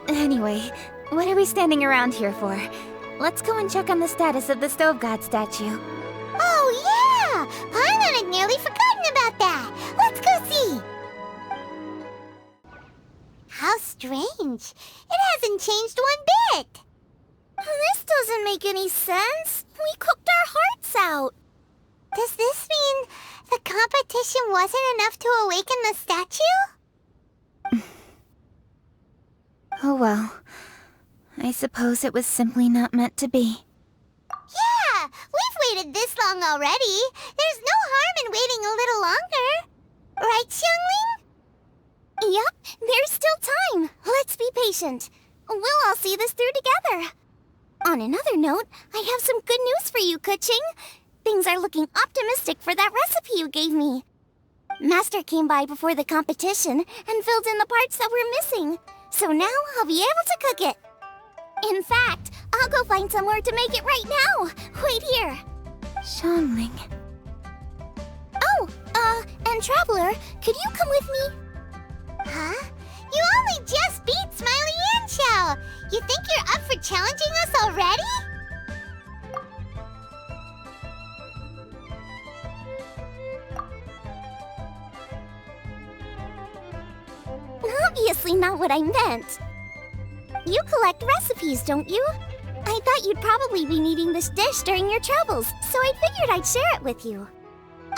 anyway, what are we standing around here for? Let's go and check on the status of the Stove God statue. Oh, yeah! Paimon had nearly forgotten about that. Let's go see. How strange. It hasn't changed one bit. This doesn't make any sense. We cooked our hearts out. Does this mean the competition wasn't enough to awaken the statue? Oh well. I suppose it was simply not meant to be. Yeah! We've waited this long already. There's no harm in waiting a little longer. Right, Xiangling? Yep, there's still time. Let's be patient. We'll all see this through together. On another note, I have some good news for you, Kuching. Things are looking optimistic for that recipe you gave me. Master came by before the competition and filled in the parts that were missing. So now I'll be able to cook it. In fact, I'll go find somewhere to make it right now. Wait here. Xiangling. Oh, and Traveler, could you come with me? Huh? You only just beat Smiley and Xiao. You think you're up for challenging us already? Obviously not what I meant. You collect recipes, don't you? I thought you'd probably be needing this dish during your travels, so I figured I'd share it with you.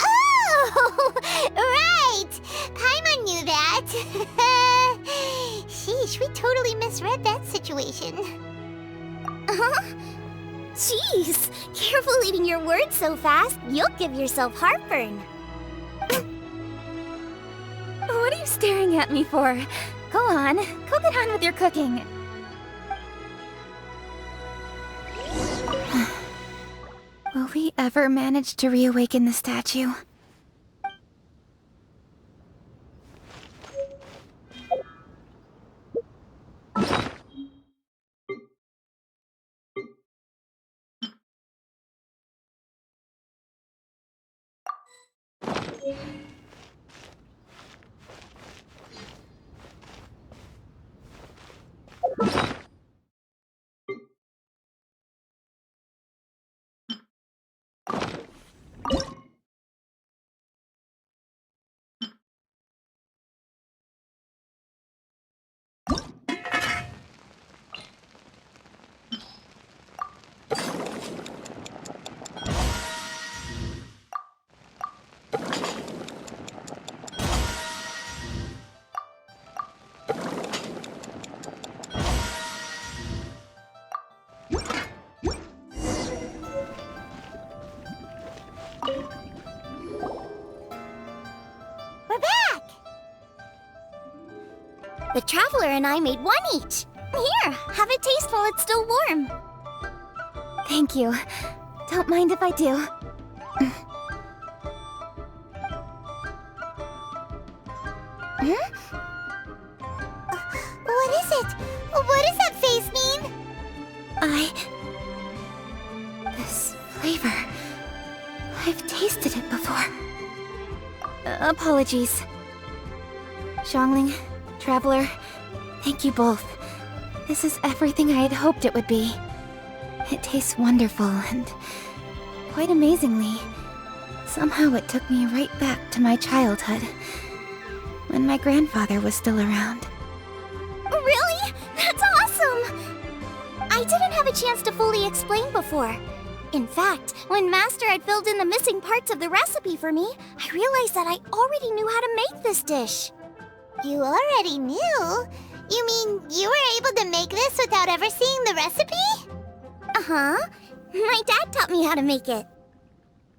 Oh, right! Paimon knew that. Sheesh, we totally misread that situation. Jeez, careful eating your words so fast. You'll give yourself heartburn. What are you staring at me for? Go on, go get on with your cooking. Will we ever manage to reawaken the statue? The Traveler and I made one each. Here, have a taste while it's still warm. Thank you. Don't mind if I do. What is it? What does that face mean? This flavor... I've tasted it before. Apologies. Xiangling, Traveler, thank you both. This is everything I had hoped it would be. It tastes wonderful and quite amazingly. Somehow it took me right back to my childhood, when my grandfather was still around. Really? That's awesome! I didn't have a chance to fully explain before. In fact, when Master had filled in the missing parts of the recipe for me, I realized that I already knew how to make this dish. You already knew? You mean you were able to make this without ever seeing the recipe? Uh-huh. My dad taught me how to make it.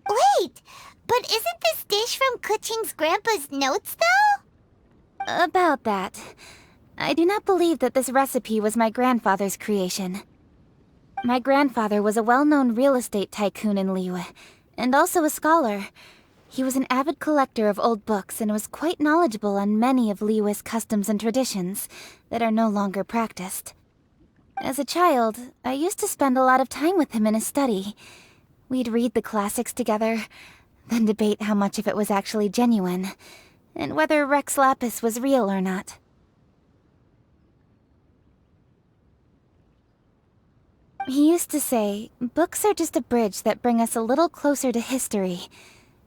Wait, but isn't this dish from Kuching's grandpa's notes, though? About that. I do not believe that this recipe was my grandfather's creation. My grandfather was a well-known real estate tycoon in Liyue, and also a scholar. He was an avid collector of old books and was quite knowledgeable on many of Liyue's customs and traditions that are no longer practiced. As a child, I used to spend a lot of time with him in his study. We'd read the classics together, then debate how much of it was actually genuine, and whether Rex Lapis was real or not. He used to say, books are just a bridge that bring us a little closer to history.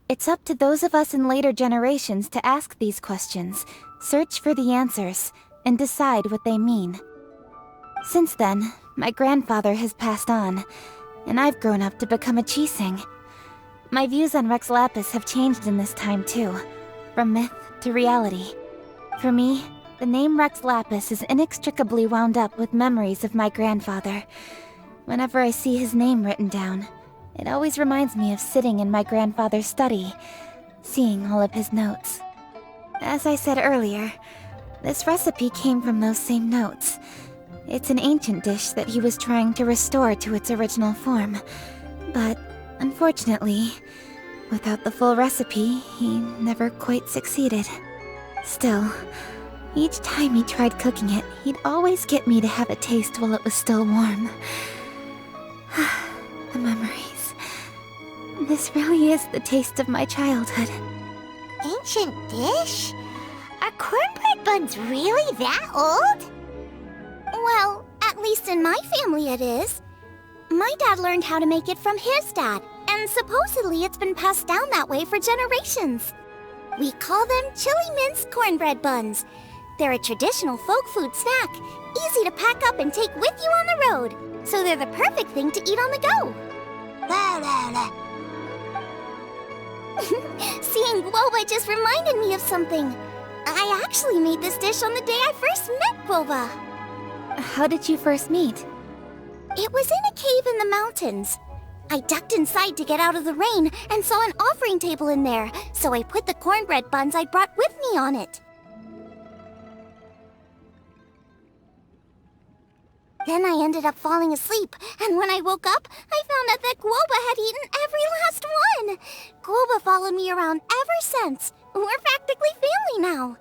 It's up to those of us in later generations to ask these questions, search for the answers, and decide what they mean. Since then, my grandfather has passed on, and I've grown up to become a Chising. My views on Rex Lapis have changed in this time too, from myth to reality. For me, the name Rex Lapis is inextricably wound up with memories of my grandfather. Whenever I see his name written down, it always reminds me of sitting in my grandfather's study, seeing all of his notes. As I said earlier, this recipe came from those same notes. It's an ancient dish that he was trying to restore to its original form. But, unfortunately, without the full recipe, he never quite succeeded. Still, each time he tried cooking it, he'd always get me to have a taste while it was still warm. The memories. This really is the taste of my childhood. Ancient dish? Are cornbread buns really that old? Well, at least in my family it is. My dad learned how to make it from his dad, and supposedly it's been passed down that way for generations. We call them chili mince cornbread buns. They're a traditional folk food snack, easy to pack up and take with you on the road. So they're the perfect thing to eat on the go. Seeing Guoba just reminded me of something. I actually made this dish on the day I first met Guoba. How did you first meet? It was in a cave in the mountains. I ducked inside to get out of the rain and saw an offering table in there, so I put the cornbread buns I'd brought with me on it. Then I ended up falling asleep, and when I woke up, I found out that Guoba had eaten every last one. Guoba followed me around ever since. We're practically family now.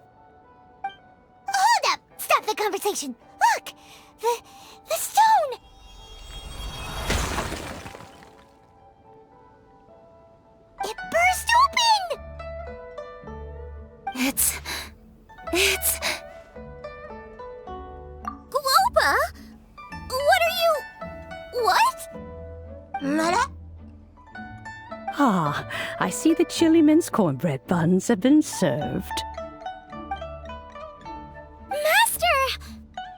Hold up! Stop the conversation! Look! The stone! It burst open! It's... Guoba? What are you... What? Mother? Ah, I see the chili mince cornbread buns have been served. Master!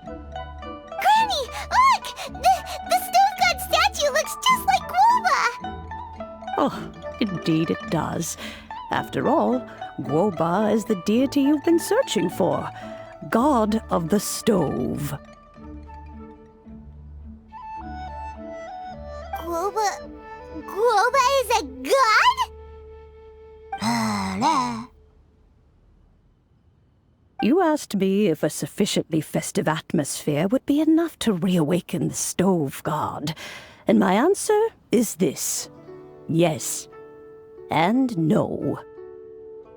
Granny, look! The stove god statue looks just like Guoba! Oh, indeed it does. After all, Guoba is the deity you've been searching for. God of the stove. Guoba is a god? You asked me if a sufficiently festive atmosphere would be enough to reawaken the stove god. And my answer is this. Yes. And no.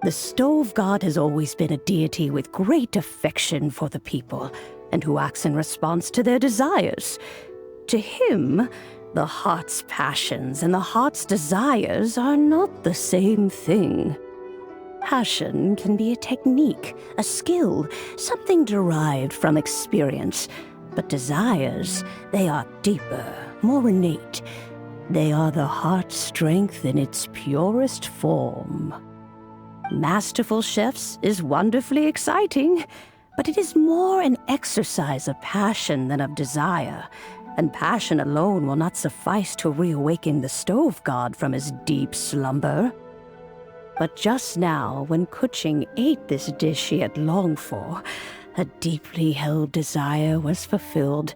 The stove god has always been a deity with great affection for the people, and who acts in response to their desires. To him, the heart's passions and the heart's desires are not the same thing. Passion can be a technique, a skill, something derived from experience. But desires, they are deeper, more innate. They are the heart's strength in its purest form. Masterful chefs is wonderfully exciting, but it is more an exercise of passion than of desire. And passion alone will not suffice to reawaken the stove god from his deep slumber. But just now, when Kuching ate this dish he had longed for, a deeply held desire was fulfilled.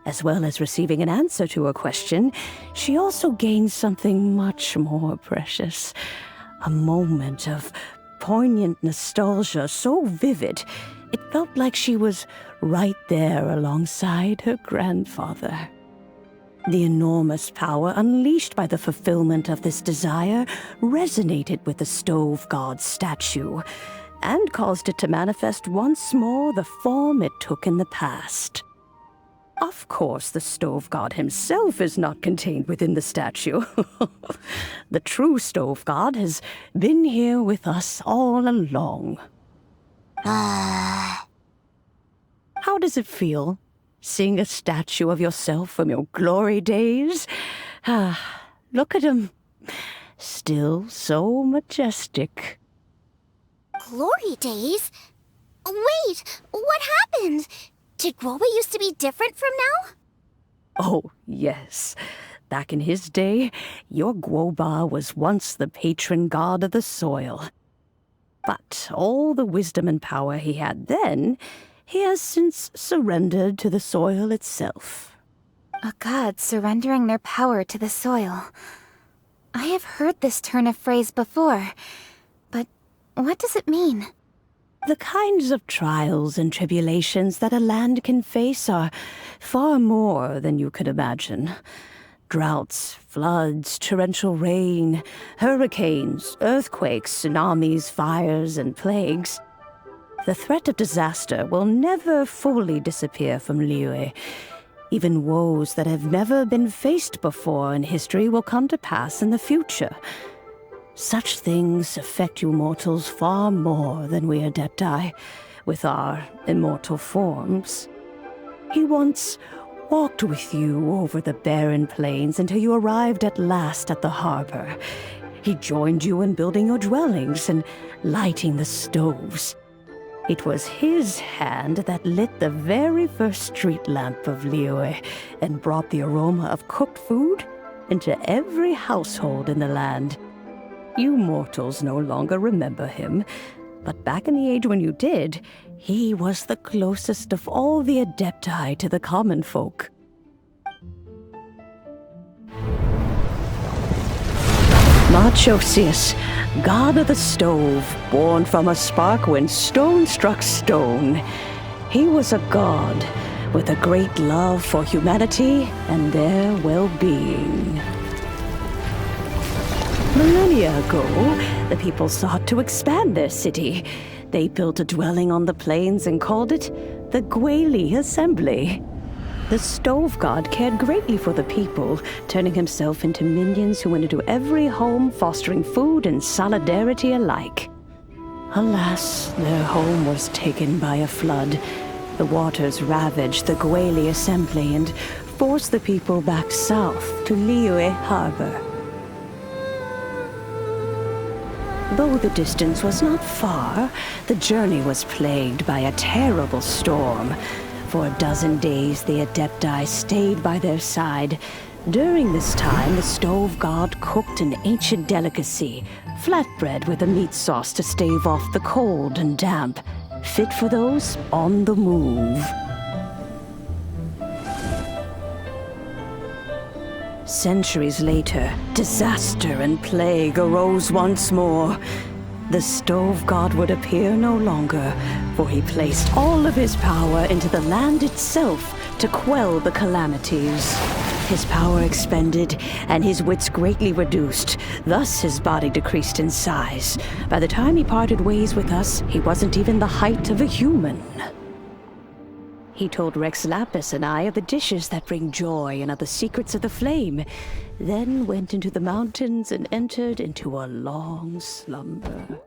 As well as receiving an answer to a question, she also gained something much more precious. A moment of poignant nostalgia so vivid, it felt like she was right there alongside her grandfather. The enormous power unleashed by the fulfillment of this desire resonated with the stove god's statue, and caused it to manifest once more the form it took in the past. Of course, the stove god himself is not contained within the statue. The true stove god has been here with us all along. How does it feel? Seeing a statue of yourself from your glory days? Look at him. Still so majestic. Glory days? Wait, what happened? Did Groba used to be different from now? Oh, yes. Back in his day, your Guoba was once the patron god of the soil. But all the wisdom and power he had then, he has since surrendered to the soil itself. A god surrendering their power to the soil. I have heard this turn of phrase before, but what does it mean? The kinds of trials and tribulations that a land can face are far more than you could imagine. Droughts, floods, torrential rain, hurricanes, earthquakes, tsunamis, fires, and plagues. The threat of disaster will never fully disappear from Liyue. Even woes that have never been faced before in history will come to pass in the future. Such things affect you mortals far more than we Adepti, with our immortal forms. He once walked with you over the barren plains until you arrived at last at the harbor. He joined you in building your dwellings and lighting the stoves. It was his hand that lit the very first street lamp of Liyue and brought the aroma of cooked food into every household in the land. You mortals no longer remember him, but back in the age when you did, he was the closest of all the Adepti to the common folk. Marchosius, god of the stove, born from a spark when stone struck stone. He was a god with a great love for humanity and their well-being. Millennia ago, the people sought to expand their city. They built a dwelling on the plains and called it the Gueli Assembly. The stove god cared greatly for the people, turning himself into minions who went into every home, fostering food and solidarity alike. Alas, their home was taken by a flood. The waters ravaged the Gueli Assembly and forced the people back south to Liyue Harbor. Though the distance was not far, the journey was plagued by a terrible storm. For a dozen days, the Adepti stayed by their side. During this time, the stove god cooked an ancient delicacy, flatbread with a meat sauce to stave off the cold and damp, fit for those on the move. Centuries later, disaster and plague arose once more. The stove god would appear no longer, for he placed all of his power into the land itself to quell the calamities. His power expended, and his wits greatly reduced. Thus his body decreased in size. By the time he parted ways with us, he wasn't even the height of a human. He told Rex Lapis and I of the dishes that bring joy and of the secrets of the flame, then went into the mountains and entered into a long slumber.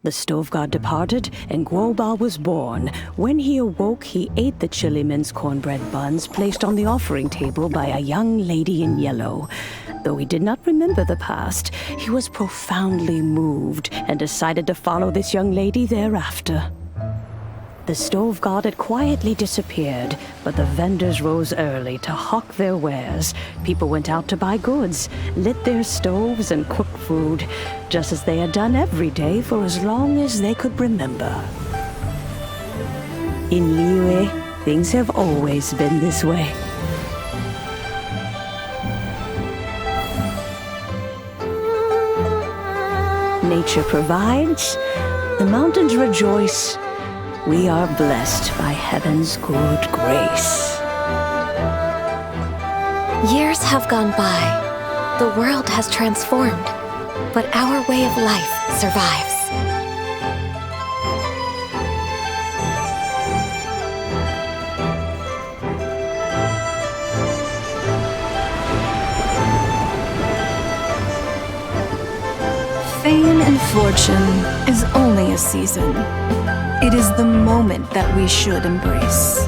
The stove god departed, and Guoba was born. When he awoke, he ate the chilimen's cornbread buns placed on the offering table by a young lady in yellow. Though he did not remember the past, he was profoundly moved and decided to follow this young lady thereafter. The stove god had quietly disappeared, but the vendors rose early to hawk their wares. People went out to buy goods, lit their stoves, and cooked food, just as they had done every day for as long as they could remember. In Liyue, things have always been this way. Nature provides, the mountains rejoice. We are blessed by heaven's good grace. Years have gone by. The world has transformed, but our way of life survives. Fame and fortune is only a season. It is the moment that we should embrace.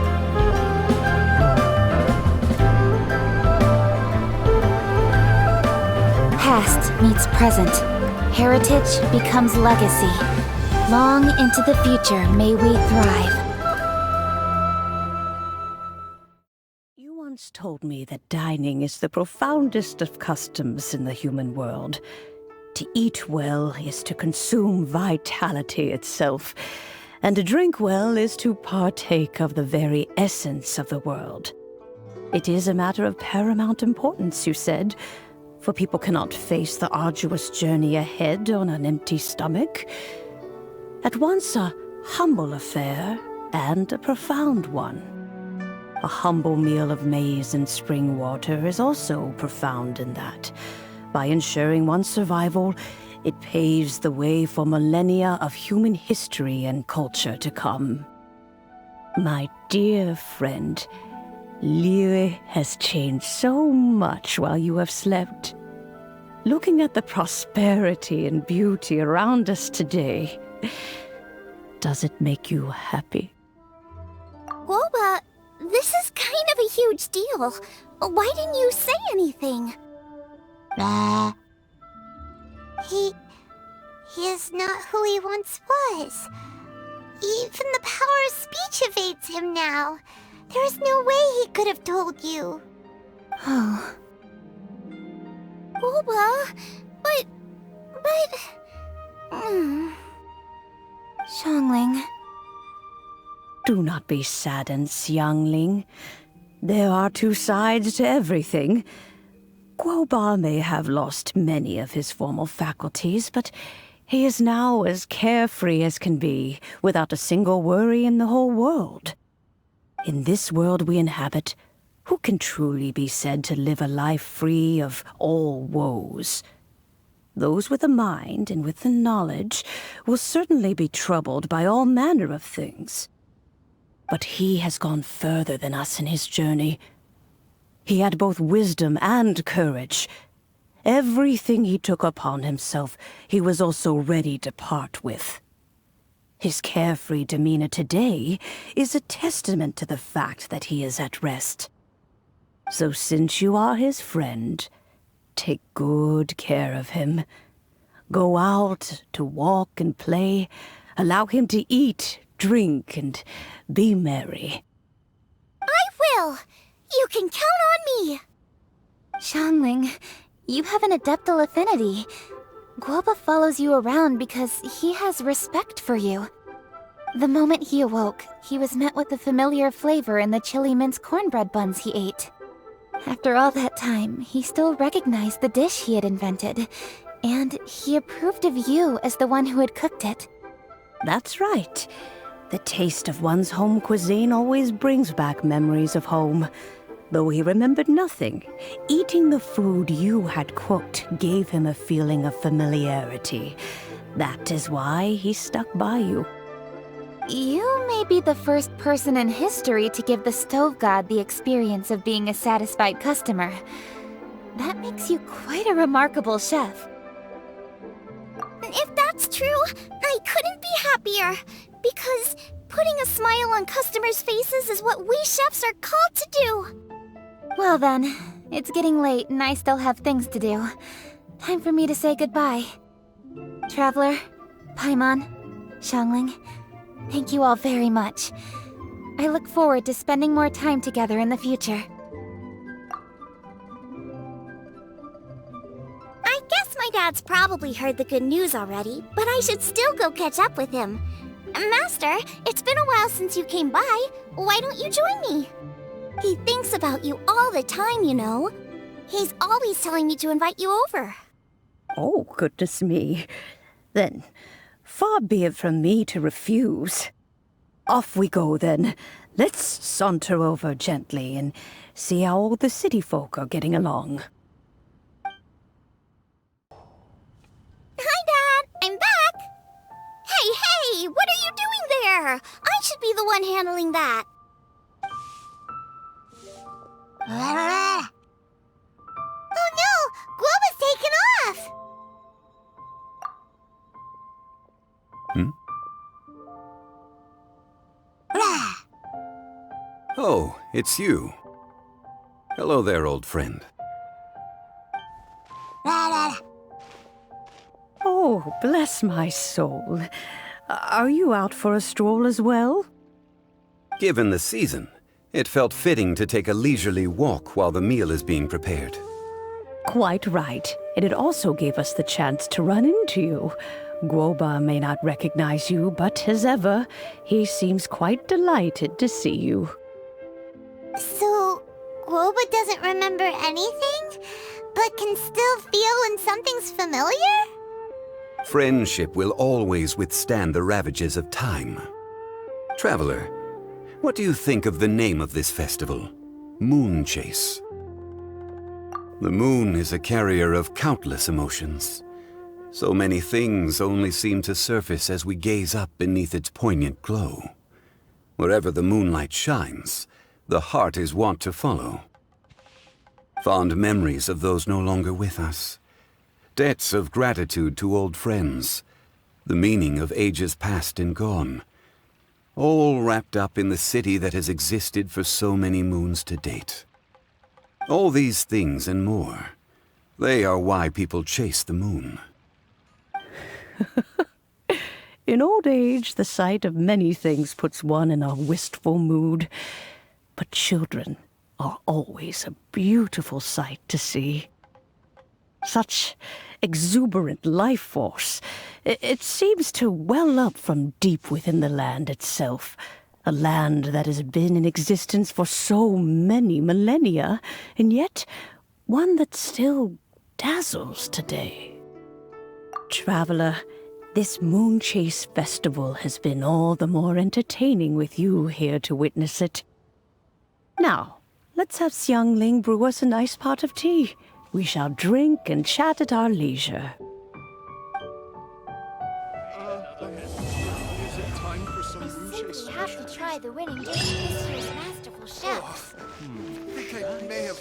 Past meets present. Heritage becomes legacy. Long into the future may we thrive. You once told me that dining is the profoundest of customs in the human world. To eat well is to consume vitality itself, and to drink well is to partake of the very essence of the world. It is a matter of paramount importance, you said, for people cannot face the arduous journey ahead on an empty stomach. At once a humble affair and a profound one. A humble meal of maize and spring water is also profound in that. By ensuring one's survival, it paves the way for millennia of human history and culture to come. My dear friend, Liyue has changed so much while you have slept. Looking at the prosperity and beauty around us today, does it make you happy? Guoba, this is kind of a huge deal. Why didn't you say anything? He is not who he once was. Even the power of speech evades him now. There is no way he could have told you. Oh. Guoba, but... Xiangling. Do not be saddened, Xiangling. There are two sides to everything. Guoba may have lost many of his formal faculties, but he is now as carefree as can be, without a single worry in the whole world. In this world we inhabit, who can truly be said to live a life free of all woes? Those with a mind and with the knowledge will certainly be troubled by all manner of things. But he has gone further than us in his journey. He had both wisdom and courage. Everything he took upon himself, he was also ready to part with. His carefree demeanor today is a testament to the fact that he is at rest. So since you are his friend, take good care of him. Go out to walk and play. Allow him to eat, drink, and be merry. I will! You can count on me! Xiangling, you have an adeptal affinity. Guoba follows you around because he has respect for you. The moment he awoke, he was met with the familiar flavor in the chili mince cornbread buns he ate. After all that time, he still recognized the dish he had invented, and he approved of you as the one who had cooked it. That's right. The taste of one's home cuisine always brings back memories of home. Though he remembered nothing, eating the food you had cooked gave him a feeling of familiarity. That is why he stuck by you. You may be the first person in history to give the stove god the experience of being a satisfied customer. That makes you quite a remarkable chef. If that's true, I couldn't be happier. Because putting a smile on customers' faces is what we chefs are called to do. Well then, it's getting late and I still have things to do. Time for me to say goodbye. Traveler, Paimon, Xiangling, thank you all very much. I look forward to spending more time together in the future. I guess my dad's probably heard the good news already, but I should still go catch up with him. Master, it's been a while since you came by. Why don't you join me? He thinks about you all the time, you know. He's always telling me to invite you over. Oh, goodness me. Then, far be it from me to refuse. Off we go, then. Let's saunter over gently and see how all the city folk are getting along. Hi, Dad! I'm back! Hey! What are you doing there? I should be the one handling that. Oh no! Guoba's taken off! Oh, it's you. Hello there, old friend. Oh, bless my soul. Are you out for a stroll as well? Given the season, it felt fitting to take a leisurely walk while the meal is being prepared. Quite right. And it also gave us the chance to run into you. Guoba may not recognize you, but as ever, he seems quite delighted to see you. So, Guoba doesn't remember anything, but can still feel when something's familiar? Friendship will always withstand the ravages of time. Traveler, what do you think of the name of this festival? Moon Chase. The moon is a carrier of countless emotions. So many things only seem to surface as we gaze up beneath its poignant glow. Wherever the moonlight shines, the heart is wont to follow. Fond memories of those no longer with us. Debts of gratitude to old friends. The meaning of ages past and gone. All wrapped up in the city that has existed for so many moons to date. All these things and more, they are why people chase the moon. In old age, the sight of many things puts one in a wistful mood. But children are always a beautiful sight to see. Such exuberant life force. It seems to well up from deep within the land itself. A land that has been in existence for so many millennia, and yet one that still dazzles today. Traveler, this Moon Chase festival has been all the more entertaining with you here to witness it. Now, let's have Xiangling brew us a nice pot of tea. We shall drink and chat at our leisure. We have to try the winning dish of this year's masterful chefs. I think I may have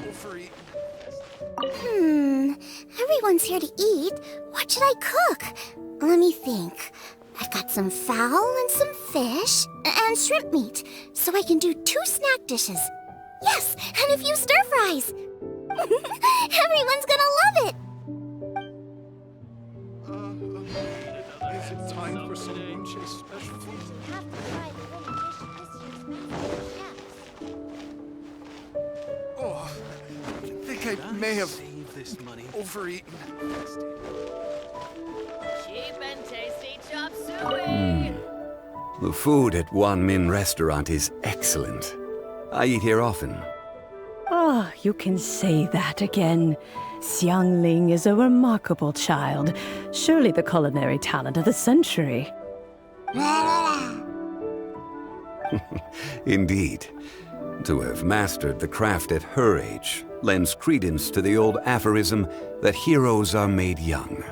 overeaten. Everyone's here to eat. What should I cook? Let me think. I've got some fowl and some fish and shrimp meat, so I can do 2 snack dishes. Yes, and a few stir fries. Everyone's gonna love it. Is it time for some Moon Chase special food? Oh, I think I may have overeaten. Cheap and tasty chop suey. The food at Wan Min restaurant is excellent. I eat here often. Ah, you can say that again. Xiangling is a remarkable child. Surely the culinary talent of the century. Indeed. To have mastered the craft at her age lends credence to the old aphorism that heroes are made young.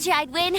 you I'd win.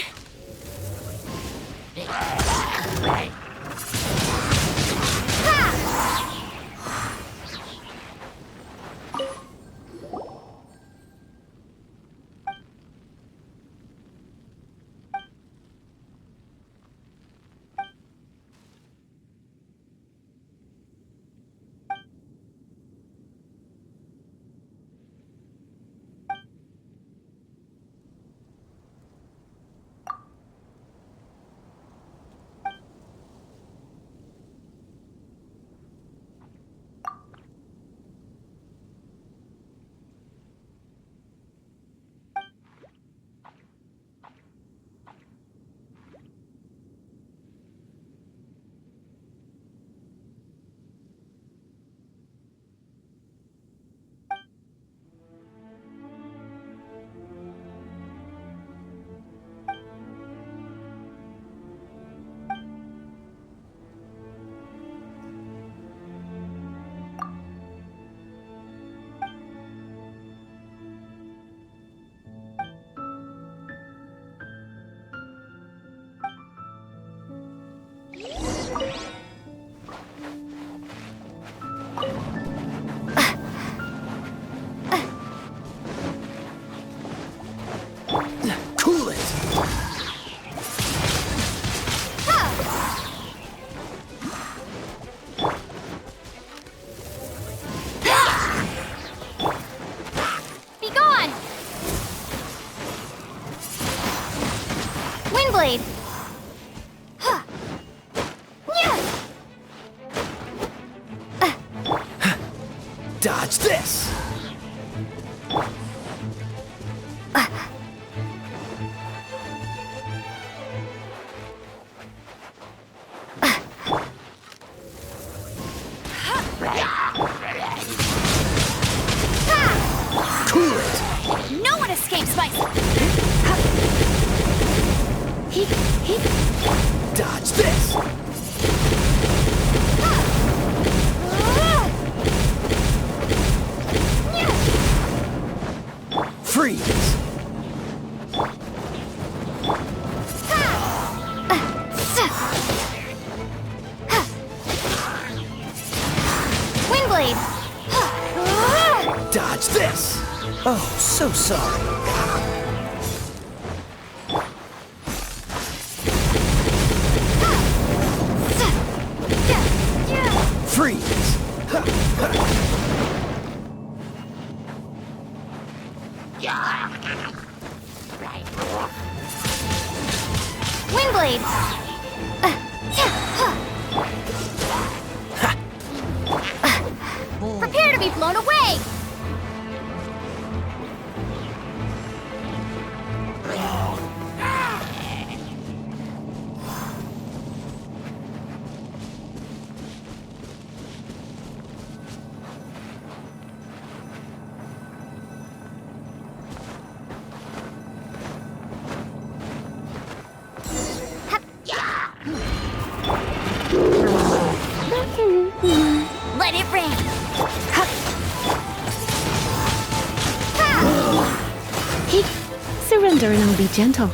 Cool it! Be gone! Windblade! Dodge this! Cool it! No one escapes my... Dodge this! Freeze! Windblade! Dodge this! Oh, so sorry. Freeze! Windblade! Prepare to be blown away! Let it rain! Surrender and I'll be gentle.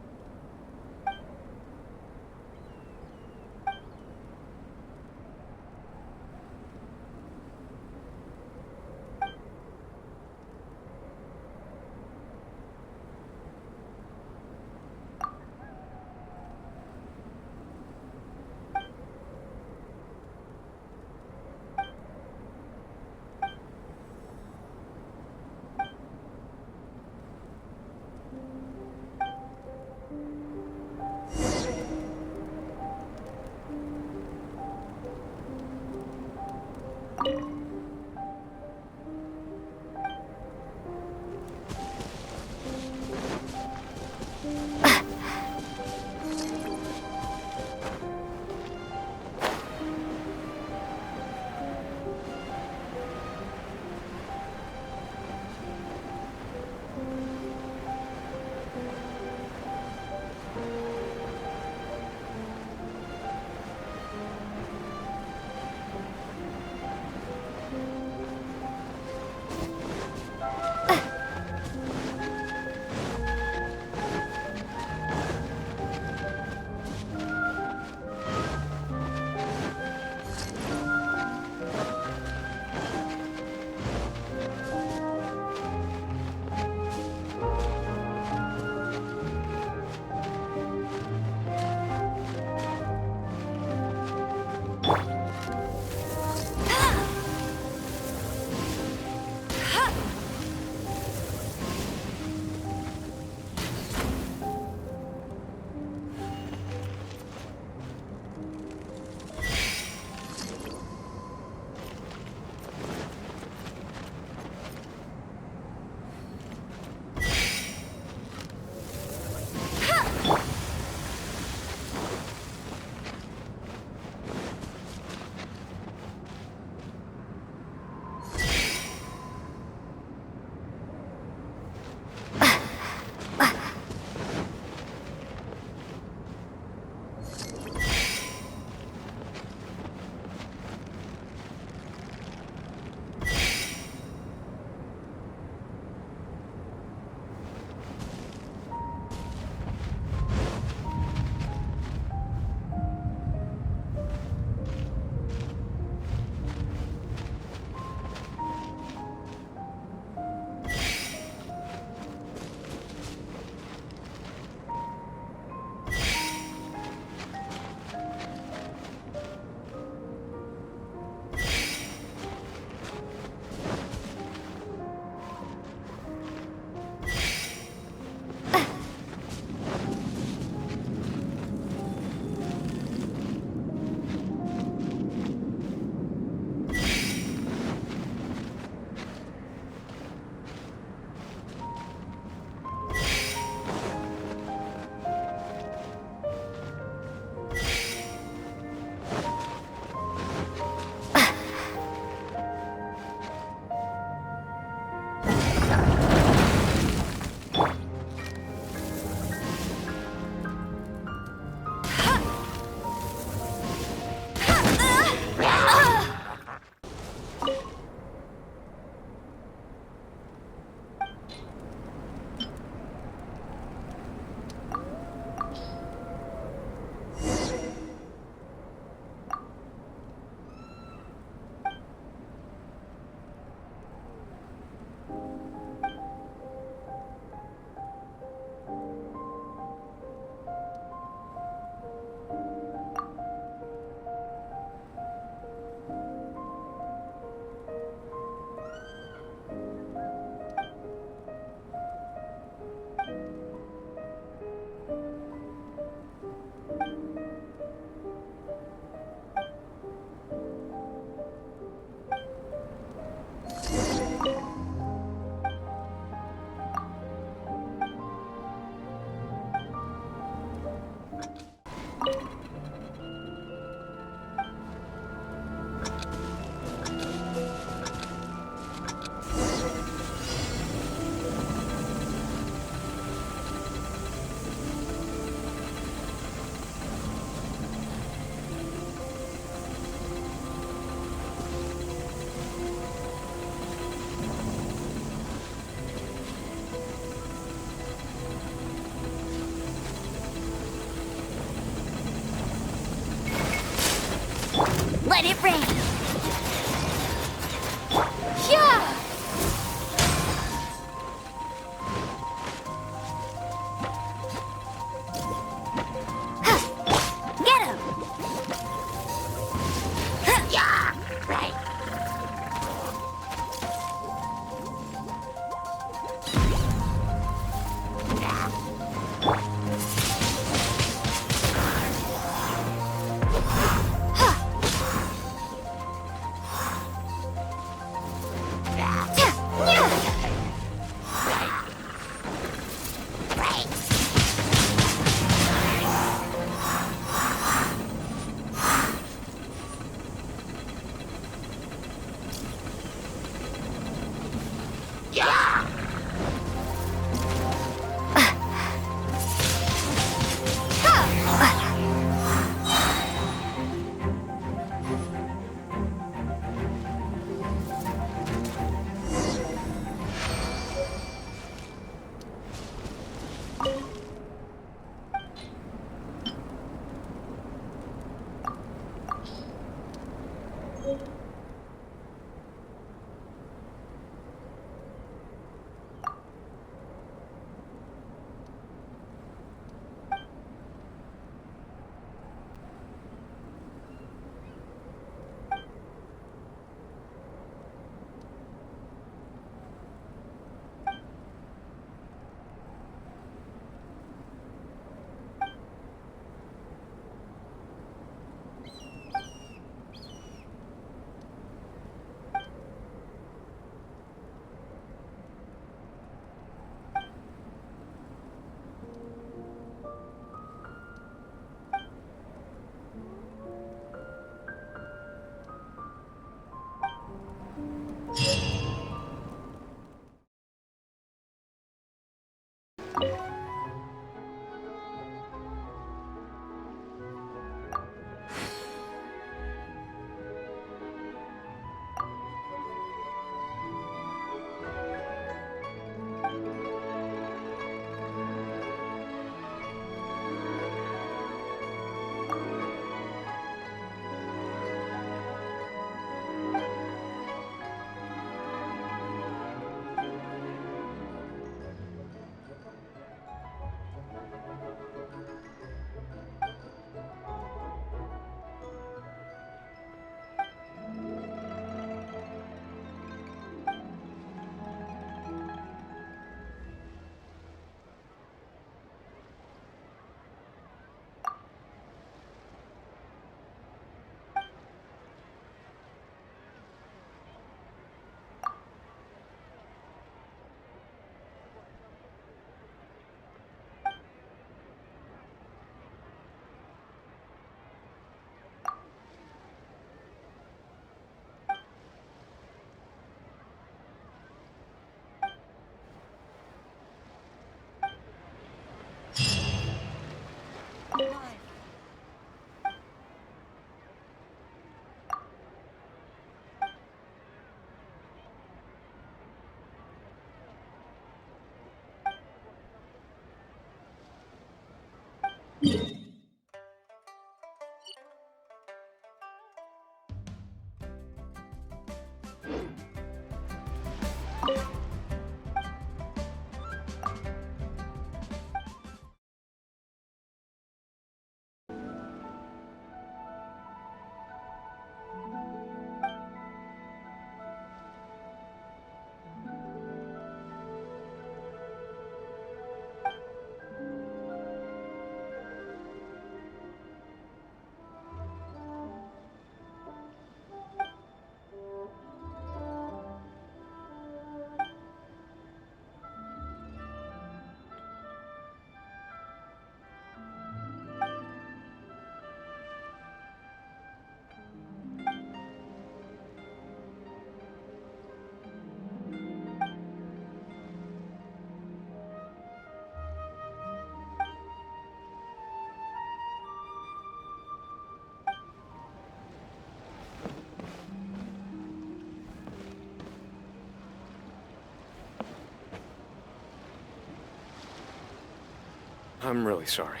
I'm really sorry.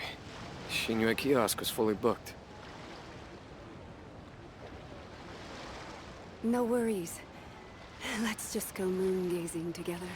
Shinue kiosk was fully booked. No worries. Let's just go moon gazing together.